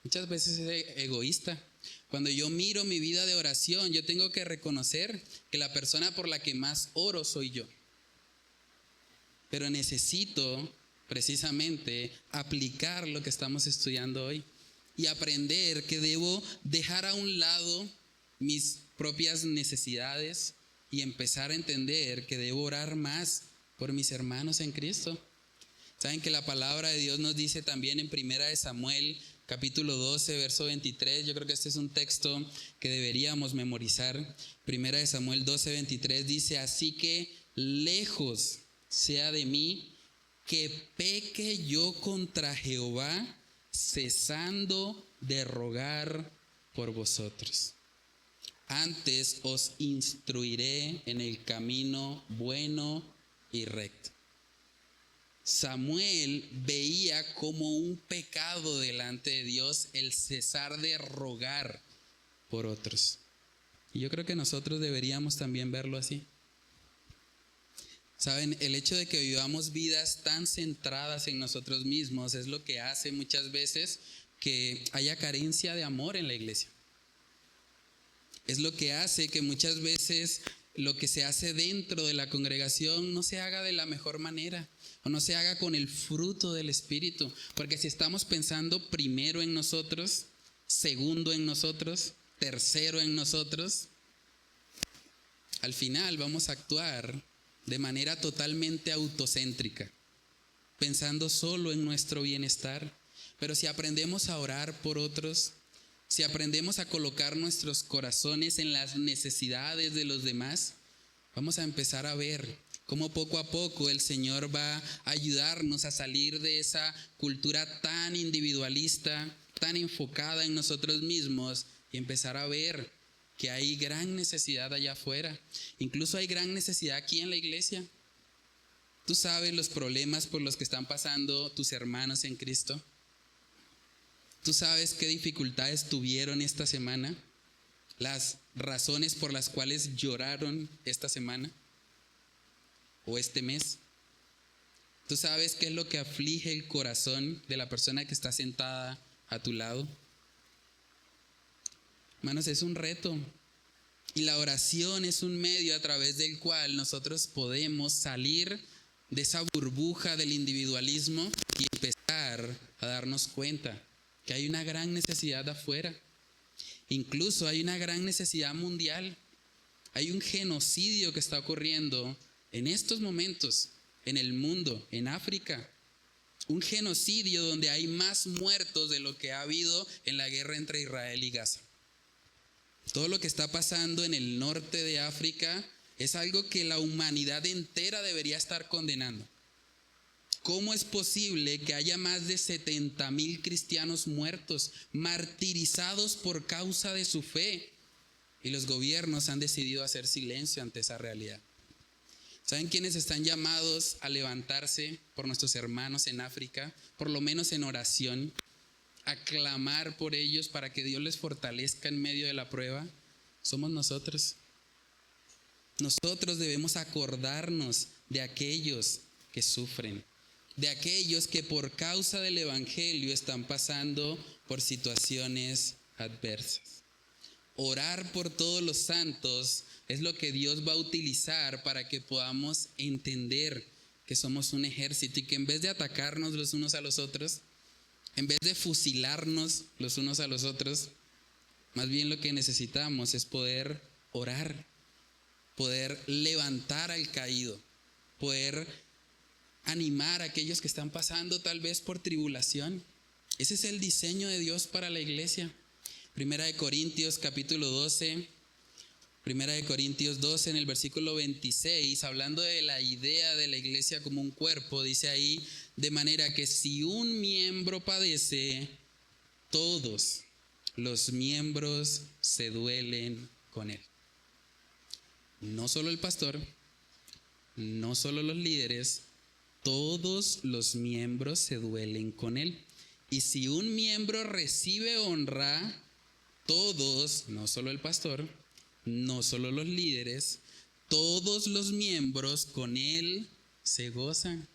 muchas veces es egoísta. Cuando yo miro mi vida de oración, yo tengo que reconocer que la persona por la que más oro soy yo. Pero necesito precisamente aplicar lo que estamos estudiando hoy y aprender que debo dejar a un lado mis propias necesidades y empezar a entender que debo orar más por mis hermanos en Cristo. Saben que la palabra de Dios nos dice también en 1 Samuel capítulo 12 verso 23, yo creo que este es un texto que deberíamos memorizar. 1 Samuel 12, 23 dice: así que lejos sea de mí que peque yo contra Jehová, cesando de rogar por vosotros. Antes os instruiré en el camino bueno y recto. Samuel veía como un pecado delante de Dios el cesar de rogar por otros. Y yo creo que nosotros deberíamos también verlo así. Saben, el hecho de que vivamos vidas tan centradas en nosotros mismos es lo que hace muchas veces que haya carencia de amor en la iglesia. Es lo que hace que muchas veces lo que se hace dentro de la congregación no se haga de la mejor manera o no se haga con el fruto del Espíritu. Porque si estamos pensando primero en nosotros, segundo en nosotros, tercero en nosotros, al final vamos a actuar de manera totalmente autocéntrica, pensando solo en nuestro bienestar. Pero si aprendemos a orar por otros, si aprendemos a colocar nuestros corazones en las necesidades de los demás, vamos a empezar a ver cómo poco a poco el Señor va a ayudarnos a salir de esa cultura tan individualista, tan enfocada en nosotros mismos, y empezar a ver que hay gran necesidad allá afuera. Incluso hay gran necesidad aquí en la iglesia. Tú sabes los problemas por los que están pasando tus hermanos en Cristo. Tú sabes qué dificultades tuvieron esta semana, las razones por las cuales lloraron esta semana o este mes. Tú sabes qué es lo que aflige el corazón de la persona que está sentada a tu lado. Hermanos, es un reto. Y la oración es un medio a través del cual nosotros podemos salir de esa burbuja del individualismo y empezar a darnos cuenta que hay una gran necesidad afuera. Incluso hay una gran necesidad mundial. Hay un genocidio que está ocurriendo en estos momentos en el mundo, en África. Un genocidio donde hay más muertos de lo que ha habido en la guerra entre Israel y Gaza. Todo lo que está pasando en el norte de África es algo que la humanidad entera debería estar condenando. ¿Cómo es posible que haya más de 70,000 cristianos muertos, martirizados por causa de su fe? Y los gobiernos han decidido hacer silencio ante esa realidad. ¿Saben quiénes están llamados a levantarse por nuestros hermanos en África? Por lo menos en oración, a clamar por ellos para que Dios les fortalezca en medio de la prueba. Somos nosotros. Nosotros debemos acordarnos de aquellos que sufren, de aquellos que por causa del evangelio están pasando por situaciones adversas. Orar por todos los santos es lo que Dios va a utilizar para que podamos entender que somos un ejército y que en vez de atacarnos los unos a los otros, en vez de fusilarnos los unos a los otros, más bien lo que necesitamos es poder orar, poder levantar al caído, poder animar a aquellos que están pasando tal vez por tribulación. Ese es el diseño de Dios para la iglesia. Primera de Corintios capítulo 12, Primera de Corintios 12 en el versículo 26, hablando de la idea de la iglesia como un cuerpo, dice ahí: de manera que si un miembro padece, todos los miembros se duelen con él. No solo el pastor, no solo los líderes, todos los miembros se duelen con él. Y si un miembro recibe honra, todos, no solo el pastor, no solo los líderes, todos los miembros con él se gozan.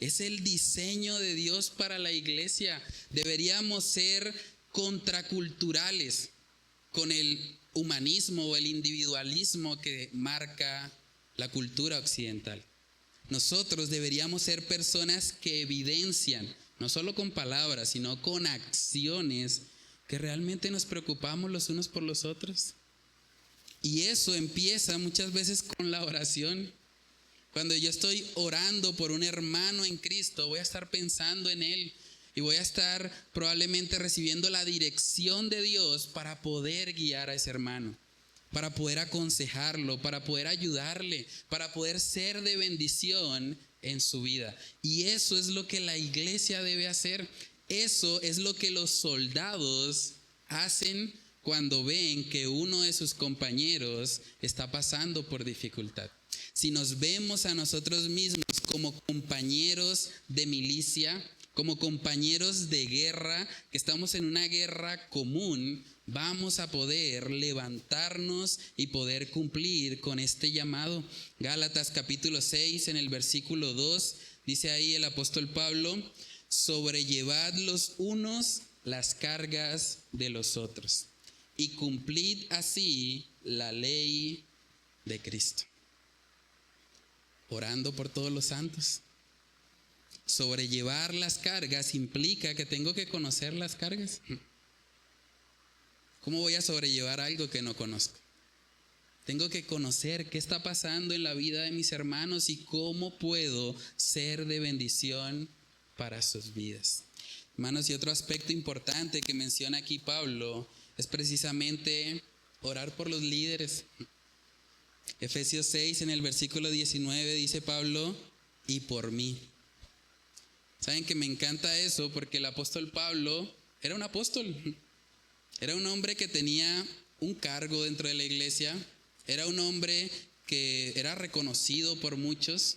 Es el diseño de Dios para la iglesia. Deberíamos ser contraculturales con el humanismo o el individualismo que marca la cultura occidental. Nosotros deberíamos ser personas que evidencian, no solo con palabras, sino con acciones, que realmente nos preocupamos los unos por los otros. Y eso empieza muchas veces con la oración. Cuando yo estoy orando por un hermano en Cristo, voy a estar pensando en él y voy a estar probablemente recibiendo la dirección de Dios para poder guiar a ese hermano, para poder aconsejarlo, para poder ayudarle, para poder ser de bendición en su vida. Y eso es lo que la iglesia debe hacer. Eso es lo que los soldados hacen cuando ven que uno de sus compañeros está pasando por dificultad. Si nos vemos a nosotros mismos como compañeros de milicia, como compañeros de guerra, que estamos en una guerra común, vamos a poder levantarnos y poder cumplir con este llamado. Gálatas capítulo 6, en el versículo 2, dice ahí el apóstol Pablo: sobrellevad los unos las cargas de los otros y cumplid así la ley de Cristo. Orando por todos los santos. Sobrellevar las cargas implica que tengo que conocer las cargas. ¿Cómo voy a sobrellevar algo que no conozco? Tengo que conocer qué está pasando en la vida de mis hermanos y cómo puedo ser de bendición para sus vidas. Hermanos, y otro aspecto importante que menciona aquí Pablo es precisamente orar por los líderes. Efesios 6, en el versículo 19, dice Pablo: y por mí. ¿Saben que me encanta eso? Porque el apóstol Pablo era un apóstol. Era un hombre que tenía un cargo dentro de la iglesia. Era un hombre que era reconocido por muchos.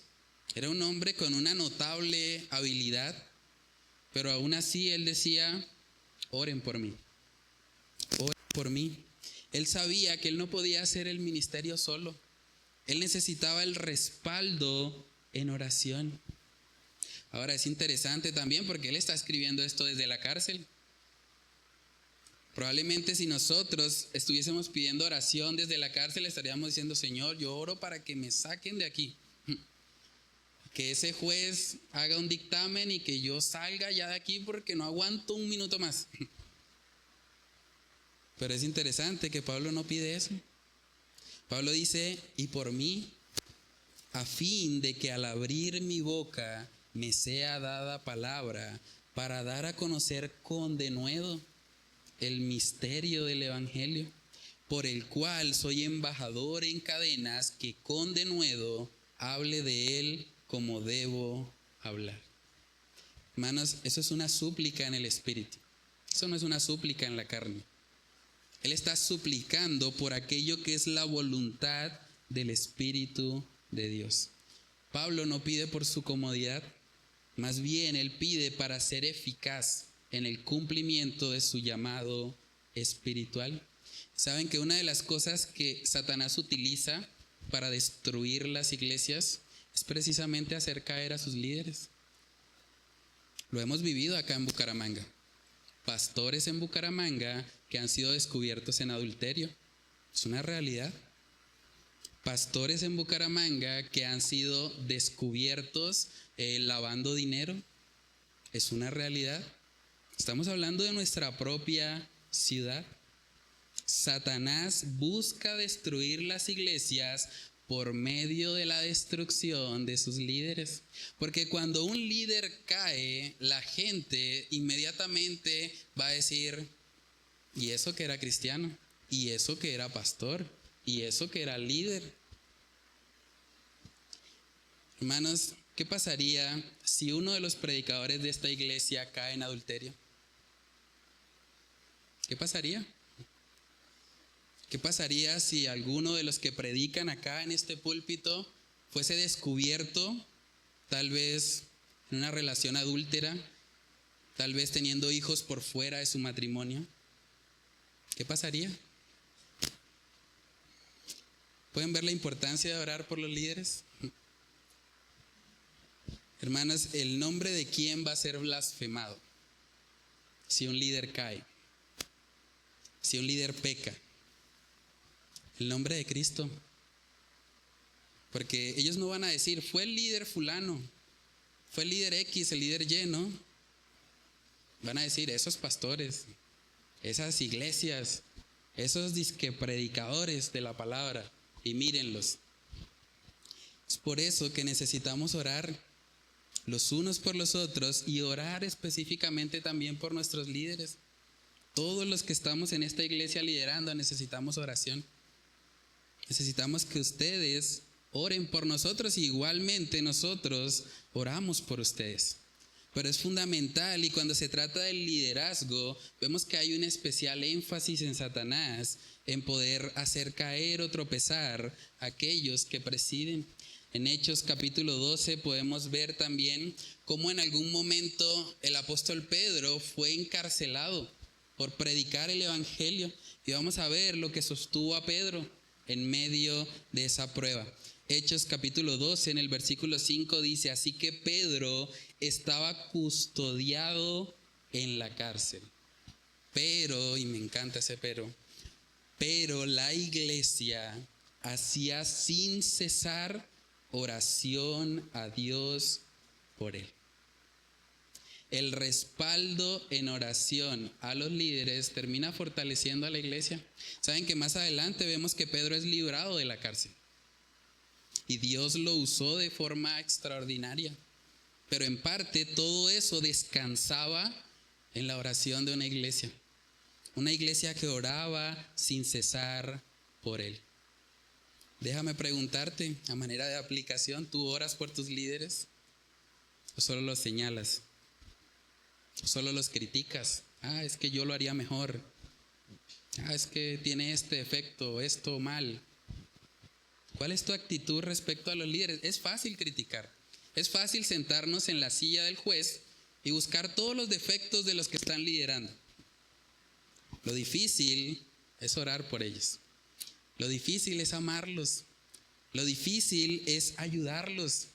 Era un hombre con una notable habilidad. Pero aún así él decía: oren por mí. Oren por mí. Él sabía que él no podía hacer el ministerio solo. Él necesitaba el respaldo en oración. Ahora es interesante también porque él está escribiendo esto desde la cárcel. Probablemente si nosotros estuviésemos pidiendo oración desde la cárcel, estaríamos diciendo: Señor, yo oro para que me saquen de aquí. Que ese juez haga un dictamen y que yo salga ya de aquí porque no aguanto un minuto más. Pero es interesante que Pablo no pide eso. Pablo dice: y por mí, a fin de que al abrir mi boca me sea dada palabra para dar a conocer con denuedo el misterio del evangelio, por el cual soy embajador en cadenas, que con denuedo hable de él como debo hablar. Hermanos, eso es una súplica en el espíritu. Eso no es una súplica en la carne. Él está suplicando por aquello que es la voluntad del Espíritu de Dios. Pablo no pide por su comodidad, más bien él pide para ser eficaz en el cumplimiento de su llamado espiritual. ¿Saben que una de las cosas que Satanás utiliza para destruir las iglesias es precisamente hacer caer a sus líderes? Lo hemos vivido acá en Bucaramanga. Pastores en Bucaramanga que han sido descubiertos en adulterio. Es una realidad. Pastores en Bucaramanga que han sido descubiertos lavando dinero. Es una realidad. Estamos hablando de nuestra propia ciudad. Satanás busca destruir las iglesias por medio de la destrucción de sus líderes. Porque cuando un líder cae, la gente inmediatamente va a decir: y eso que era cristiano, y eso que era pastor, y eso que era líder. Hermanos, ¿qué pasaría si uno de los predicadores de esta iglesia cae en adulterio? ¿Qué pasaría? ¿Qué pasaría si alguno de los que predican acá en este púlpito fuese descubierto, tal vez en una relación adúltera, tal vez teniendo hijos por fuera de su matrimonio? ¿Qué pasaría? ¿Pueden ver la importancia de orar por los líderes? Hermanos, ¿el nombre de quién va a ser blasfemado si un líder cae? Si un líder peca. El nombre de Cristo. Porque ellos no van a decir, fue el líder fulano, fue el líder X, el líder Y, ¿no? Van a decir, esos pastores, esas iglesias, esos disque predicadores de la palabra, y mírenlos. Es por eso que necesitamos orar los unos por los otros y orar específicamente también por nuestros líderes. Todos los que estamos en esta iglesia liderando necesitamos oración. Necesitamos que ustedes oren por nosotros y igualmente nosotros oramos por ustedes. Pero es fundamental, y cuando se trata del liderazgo, vemos que hay un especial énfasis en Satanás en poder hacer caer o tropezar a aquellos que presiden. En Hechos capítulo 12 podemos ver también cómo en algún momento el apóstol Pedro fue encarcelado por predicar el evangelio. Y vamos a ver lo que sostuvo a Pedro en medio de esa prueba. Hechos capítulo 12 en el versículo 5 dice, así que Pedro estaba custodiado en la cárcel. Pero, y me encanta ese pero la iglesia hacía sin cesar oración a Dios por él. El respaldo en oración a los líderes termina fortaleciendo a la iglesia. Saben que más adelante vemos que Pedro es librado de la cárcel. Y Dios lo usó de forma extraordinaria. Pero en parte todo eso descansaba en la oración de una iglesia. Una iglesia que oraba sin cesar por él. Déjame preguntarte, a manera de aplicación, ¿tú oras por tus líderes? ¿O solo los señalas? ¿O solo los criticas? Es que yo lo haría mejor. Es que tiene este efecto, esto mal. ¿Cuál es tu actitud respecto a los líderes? Es fácil criticar. Es fácil sentarnos en la silla del juez y buscar todos los defectos de los que están liderando. Lo difícil es orar por ellos. Lo difícil es amarlos. Lo difícil es ayudarlos.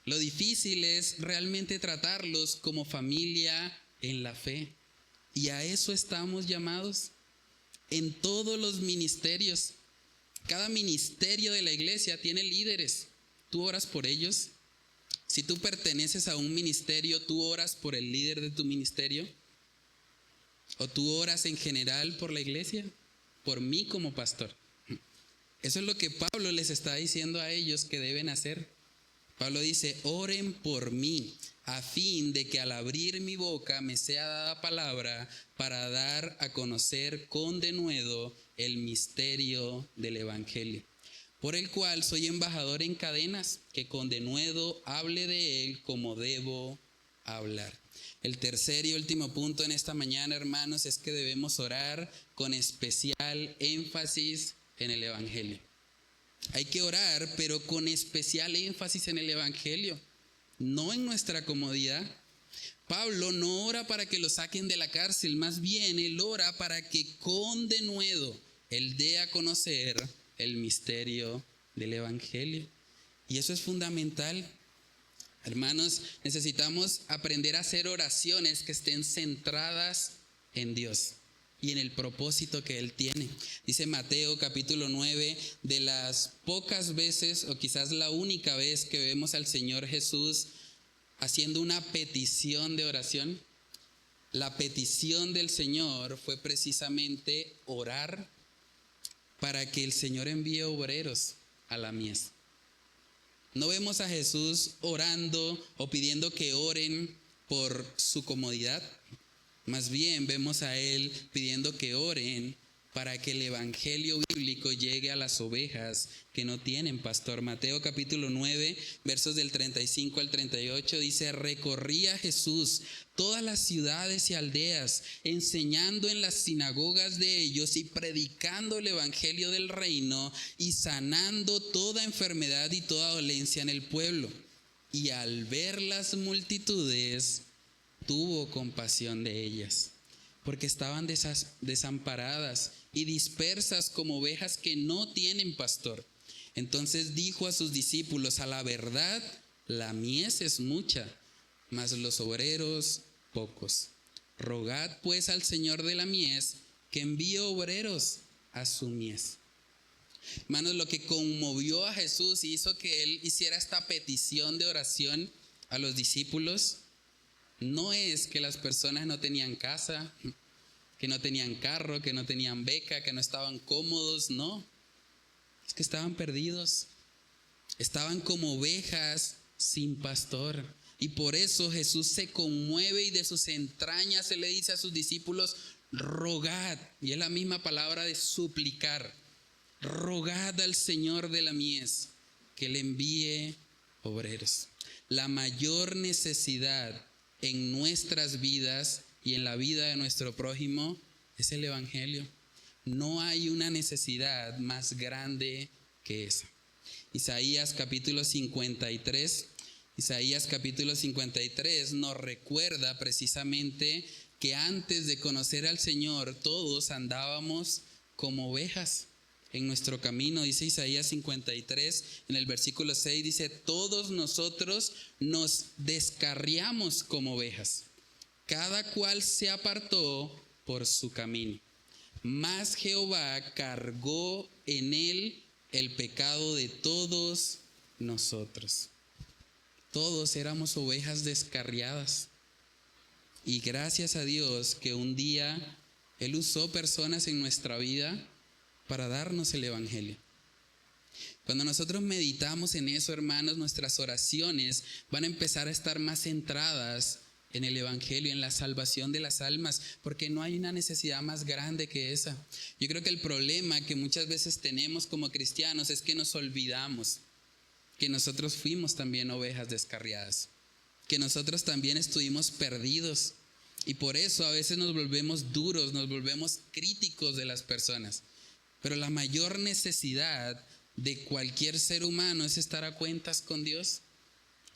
Lo difícil es realmente tratarlos como familia en la fe. Y a eso estamos llamados en todos los ministerios. Cada ministerio de la iglesia tiene líderes. ¿Tú oras por ellos? Si tú perteneces a un ministerio, ¿tú oras por el líder de tu ministerio? ¿O tú oras en general por la iglesia? Por mí como pastor. Eso es lo que Pablo les está diciendo a ellos que deben hacer. Pablo dice, oren por mí, a fin de que al abrir mi boca me sea dada palabra para dar a conocer con denuedo el misterio del evangelio, por el cual soy embajador en cadenas, que con denuedo hable de él como debo hablar. El tercer y último punto en esta mañana, hermanos, es que debemos orar con especial énfasis en el evangelio. Hay que orar, pero con especial énfasis en el evangelio, no en nuestra comodidad. Pablo no ora para que lo saquen de la cárcel, más bien él ora para que con denuedo él dé a conocer el misterio del evangelio. Y eso es fundamental. Hermanos, necesitamos aprender a hacer oraciones que estén centradas en Dios y en el propósito que Él tiene. Dice Mateo capítulo 9, de las pocas veces o quizás la única vez que vemos al Señor Jesús haciendo una petición de oración. La petición del Señor fue precisamente orar para que el Señor envíe obreros a la mies. No vemos a Jesús orando o pidiendo que oren por su comodidad. Más bien vemos a Él pidiendo que oren para que el evangelio bíblico llegue a las ovejas que no tienen pastor. Mateo capítulo 9, versos del 35 al 38 dice, recorría Jesús todas las ciudades y aldeas, enseñando en las sinagogas de ellos y predicando el evangelio del reino y sanando toda enfermedad y toda dolencia en el pueblo. Y al ver las multitudes, tuvo compasión de ellas, porque estaban desamparadas y dispersas como ovejas que no tienen pastor. Entonces dijo a sus discípulos: a la verdad, la mies es mucha, mas los obreros pocos. Rogad pues al Señor de la mies que envíe obreros a su mies. Hermanos, lo que conmovió a Jesús y hizo que él hiciera esta petición de oración a los discípulos no es que las personas no tenían casa, que no tenían carro, que no tenían beca, que no estaban cómodos, no. Es que estaban perdidos. Estaban como ovejas sin pastor. Y por eso Jesús se conmueve y de sus entrañas se le dice a sus discípulos: rogad. Y es la misma palabra de suplicar. Rogad al Señor de la mies que le envíe obreros. La mayor necesidad en nuestras vidas y en la vida de nuestro prójimo es el evangelio. No hay una necesidad más grande que esa. Isaías capítulo 53 nos recuerda precisamente que antes de conocer al Señor todos andábamos como ovejas en nuestro camino. Dice Isaías 53 en el versículo 6, dice: todos nosotros nos descarriamos como ovejas, cada cual se apartó por su camino, mas Jehová cargó en él el pecado de todos nosotros. Todos éramos ovejas descarriadas. Y gracias a Dios que un día Él usó personas en nuestra vida para darnos el evangelio. Cuando nosotros meditamos en eso, hermanos, nuestras oraciones van a empezar a estar más centradas en el evangelio, en la salvación de las almas, porque no hay una necesidad más grande que esa. Yo creo que el problema que muchas veces tenemos como cristianos es que nos olvidamos que nosotros fuimos también ovejas descarriadas, que nosotros también estuvimos perdidos, y por eso a veces nos volvemos duros, nos volvemos críticos de las personas. Pero la mayor necesidad de cualquier ser humano es estar a cuentas con Dios.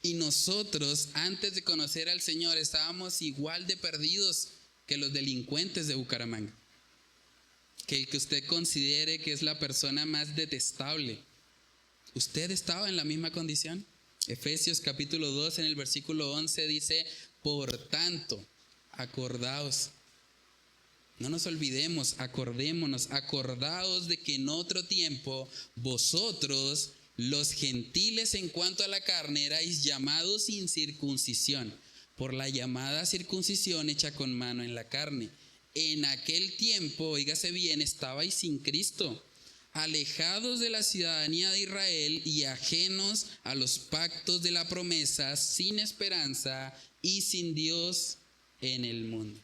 Y nosotros, antes de conocer al Señor, estábamos igual de perdidos que los delincuentes de Bucaramanga, que el que usted considere que es la persona más detestable. ¿Usted estaba en la misma condición? Efesios capítulo 2 en el versículo 11 dice: por tanto, acordaos. No nos olvidemos, acordémonos, acordaos de que en otro tiempo vosotros, los gentiles en cuanto a la carne, erais llamados sin circuncisión, por la llamada circuncisión hecha con mano en la carne. En aquel tiempo, oígase bien, estabais sin Cristo, alejados de la ciudadanía de Israel y ajenos a los pactos de la promesa, sin esperanza y sin Dios en el mundo.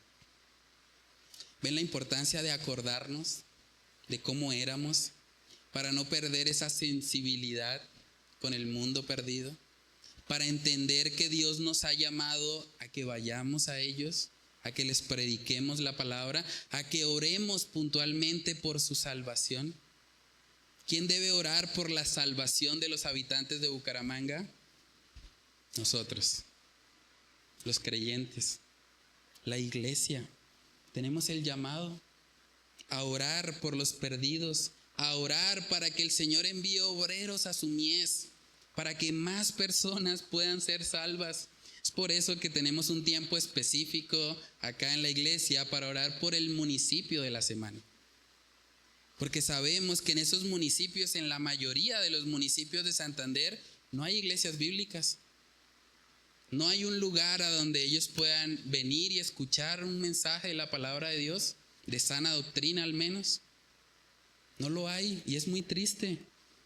¿Ven la importancia de acordarnos de cómo éramos para no perder esa sensibilidad con el mundo perdido? Para entender que Dios nos ha llamado a que vayamos a ellos, a que les prediquemos la palabra, a que oremos puntualmente por su salvación. ¿Quién debe orar por la salvación de los habitantes de Bucaramanga? Nosotros, los creyentes, la iglesia. Tenemos el llamado a orar por los perdidos, a orar para que el Señor envíe obreros a su mies, para que más personas puedan ser salvas. Es por eso que tenemos un tiempo específico acá en la iglesia para orar por el municipio de la semana. Porque sabemos que en esos municipios, en la mayoría de los municipios de Santander, no hay iglesias bíblicas. No hay un lugar a donde ellos puedan venir y escuchar un mensaje de la palabra de Dios, de sana doctrina al menos. No lo hay, y es muy triste.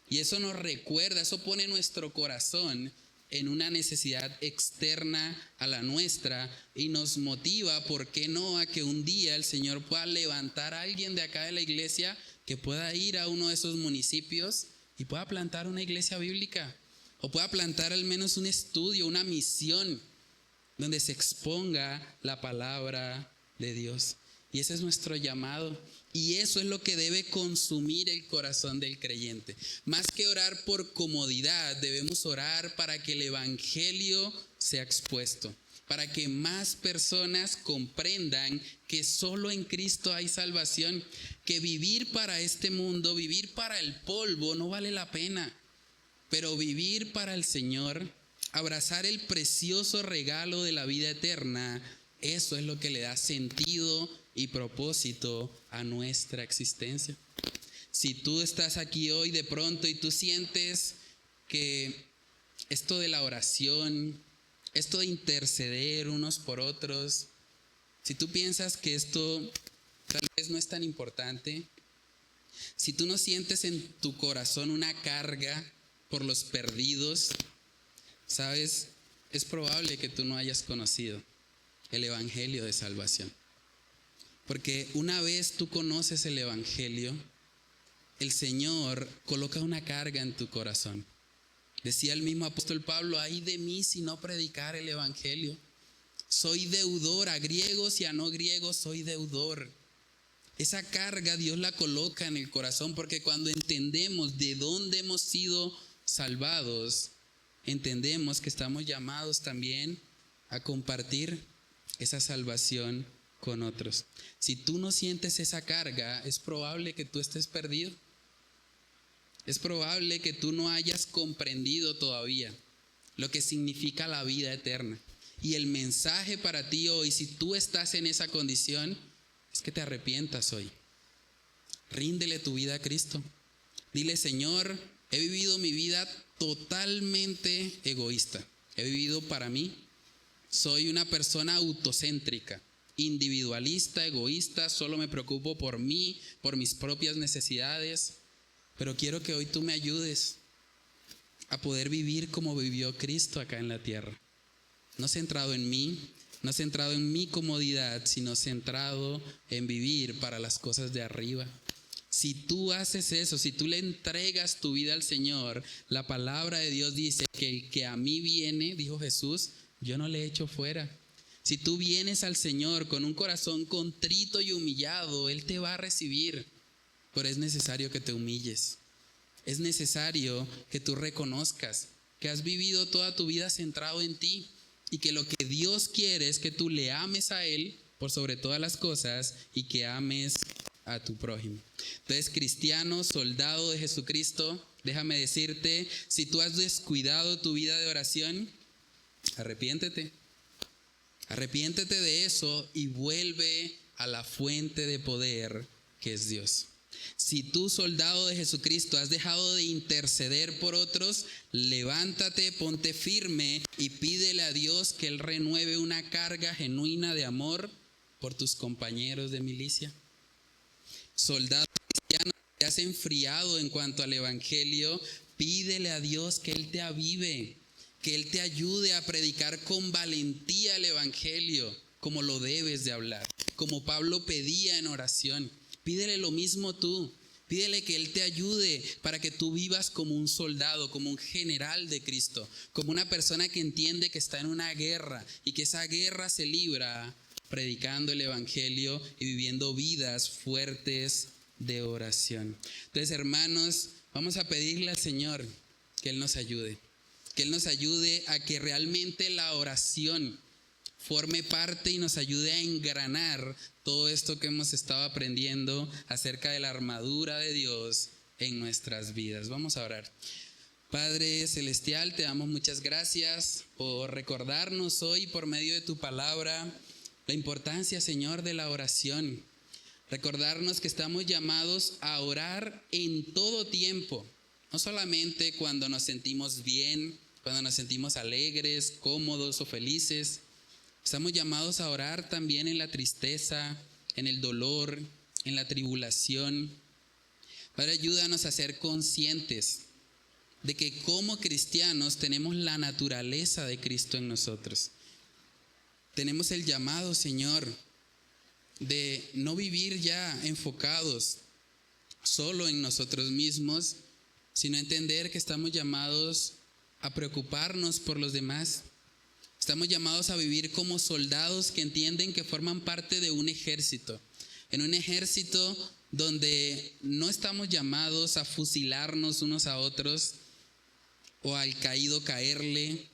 Y eso nos recuerda, eso pone nuestro corazón en una necesidad externa a la nuestra y nos motiva, ¿por qué no?, a que un día el Señor pueda levantar a alguien de acá de la iglesia que pueda ir a uno de esos municipios y pueda plantar una iglesia bíblica. O pueda plantar al menos un estudio, una misión donde se exponga la palabra de Dios. Y ese es nuestro llamado. Y eso es lo que debe consumir el corazón del creyente. Más que orar por comodidad, debemos orar para que el evangelio sea expuesto, para que más personas comprendan que solo en Cristo hay salvación, que vivir para este mundo, vivir para el polvo no vale la pena. Pero vivir para el Señor, abrazar el precioso regalo de la vida eterna, eso es lo que le da sentido y propósito a nuestra existencia. Si tú estás aquí hoy de pronto y tú sientes que esto de la oración, esto de interceder unos por otros, si tú piensas que esto tal vez no es tan importante, si tú no sientes en tu corazón una carga por los perdidos, sabes, es probable que tú no hayas conocido el evangelio de salvación. Porque una vez tú conoces el evangelio, el Señor coloca una carga en tu corazón. Decía el mismo apóstol Pablo: ay de mí si no predicar el evangelio. Soy deudor, a griegos y a no griegos soy deudor. Esa carga Dios la coloca en el corazón, porque cuando entendemos de dónde hemos sido salvados, entendemos que estamos llamados también a compartir esa salvación con otros. Si tú no sientes esa carga, es probable que tú estés perdido. Es probable que tú no hayas comprendido todavía lo que significa la vida eterna. Y el mensaje para ti hoy, si tú estás en esa condición, es que te arrepientas hoy. Ríndele tu vida a Cristo. Dile: Señor, he vivido mi vida totalmente egoísta. He vivido para mí. Soy una persona autocéntrica, individualista, egoísta. Solo me preocupo por mí, por mis propias necesidades. Pero quiero que hoy tú me ayudes a poder vivir como vivió Cristo acá en la tierra. No centrado en mí, no centrado en mi comodidad, sino centrado en vivir para las cosas de arriba. Si tú haces eso, si tú le entregas tu vida al Señor, la palabra de Dios dice que el que a mí viene, dijo Jesús, yo no le echo fuera. Si tú vienes al Señor con un corazón contrito y humillado, Él te va a recibir. Pero es necesario que te humilles. Es necesario que tú reconozcas que has vivido toda tu vida centrado en ti y que lo que Dios quiere es que tú le ames a Él por sobre todas las cosas y que ames a tu prójimo. Entonces, cristiano, soldado de Jesucristo, déjame decirte, si tú has descuidado tu vida de oración, arrepiéntete. Arrepiéntete de eso y vuelve a la fuente de poder que es Dios. Si tú, soldado de Jesucristo, has dejado de interceder por otros, levántate, ponte firme y pídele a Dios que Él renueve una carga genuina de amor por tus compañeros de milicia. Soldado cristiano, te has enfriado en cuanto al evangelio, pídele a Dios que Él te avive, que Él te ayude a predicar con valentía el evangelio, como lo debes de hablar, como Pablo pedía en oración. Pídele lo mismo tú. Pídele que Él te ayude para que tú vivas como un soldado, como un general de Cristo, como una persona que entiende que está en una guerra y que esa guerra se libra predicando el evangelio y viviendo vidas fuertes de oración. Entonces, hermanos, vamos a pedirle al Señor que Él nos ayude. Que Él nos ayude a que realmente la oración forme parte y nos ayude a engranar todo esto que hemos estado aprendiendo acerca de la armadura de Dios en nuestras vidas. Vamos a orar. Padre Celestial, te damos muchas gracias por recordarnos hoy por medio de tu palabra la importancia, Señor, de la oración. Recordarnos que estamos llamados a orar en todo tiempo, no solamente cuando nos sentimos bien, cuando nos sentimos alegres, cómodos o felices. Estamos llamados a orar también en la tristeza, en el dolor, en la tribulación. Padre, ayúdanos a ser conscientes de que como cristianos tenemos la naturaleza de Cristo en nosotros. Tenemos el llamado, Señor, de no vivir ya enfocados solo en nosotros mismos, sino entender que estamos llamados a preocuparnos por los demás. Estamos llamados a vivir como soldados que entienden que forman parte de un ejército. En un ejército donde no estamos llamados a fusilarnos unos a otros o al caído caerle.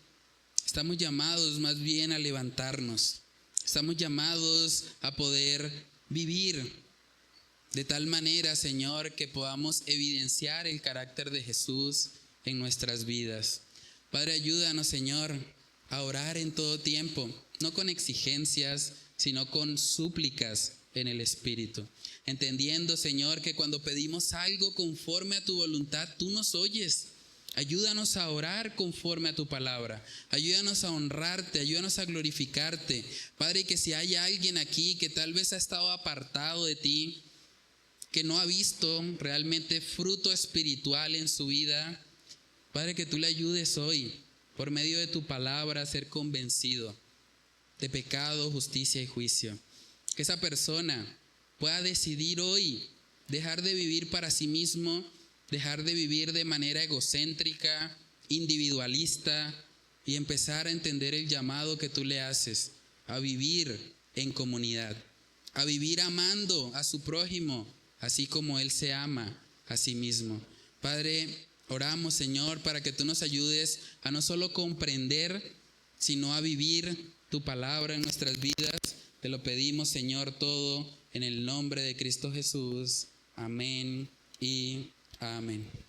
Estamos llamados más bien a levantarnos. Estamos llamados a poder vivir de tal manera, Señor, que podamos evidenciar el carácter de Jesús en nuestras vidas. Padre, ayúdanos, Señor, a orar en todo tiempo, no con exigencias, sino con súplicas en el Espíritu. Entendiendo, Señor, que cuando pedimos algo conforme a tu voluntad, tú nos oyes. Ayúdanos a orar conforme a tu palabra. Ayúdanos a honrarte, ayúdanos a glorificarte. Padre, que si hay alguien aquí que tal vez ha estado apartado de ti, que no ha visto realmente fruto espiritual en su vida, Padre, que tú le ayudes hoy, por medio de tu palabra, a ser convencido de pecado, justicia y juicio. Que esa persona pueda decidir hoy dejar de vivir para sí mismo, dejar de vivir de manera egocéntrica, individualista, y empezar a entender el llamado que tú le haces a vivir en comunidad, a vivir amando a su prójimo, así como Él se ama a sí mismo. Padre, oramos, Señor, para que tú nos ayudes a no solo comprender, sino a vivir tu palabra en nuestras vidas. Te lo pedimos, Señor, todo en el nombre de Cristo Jesús. Amén y amén.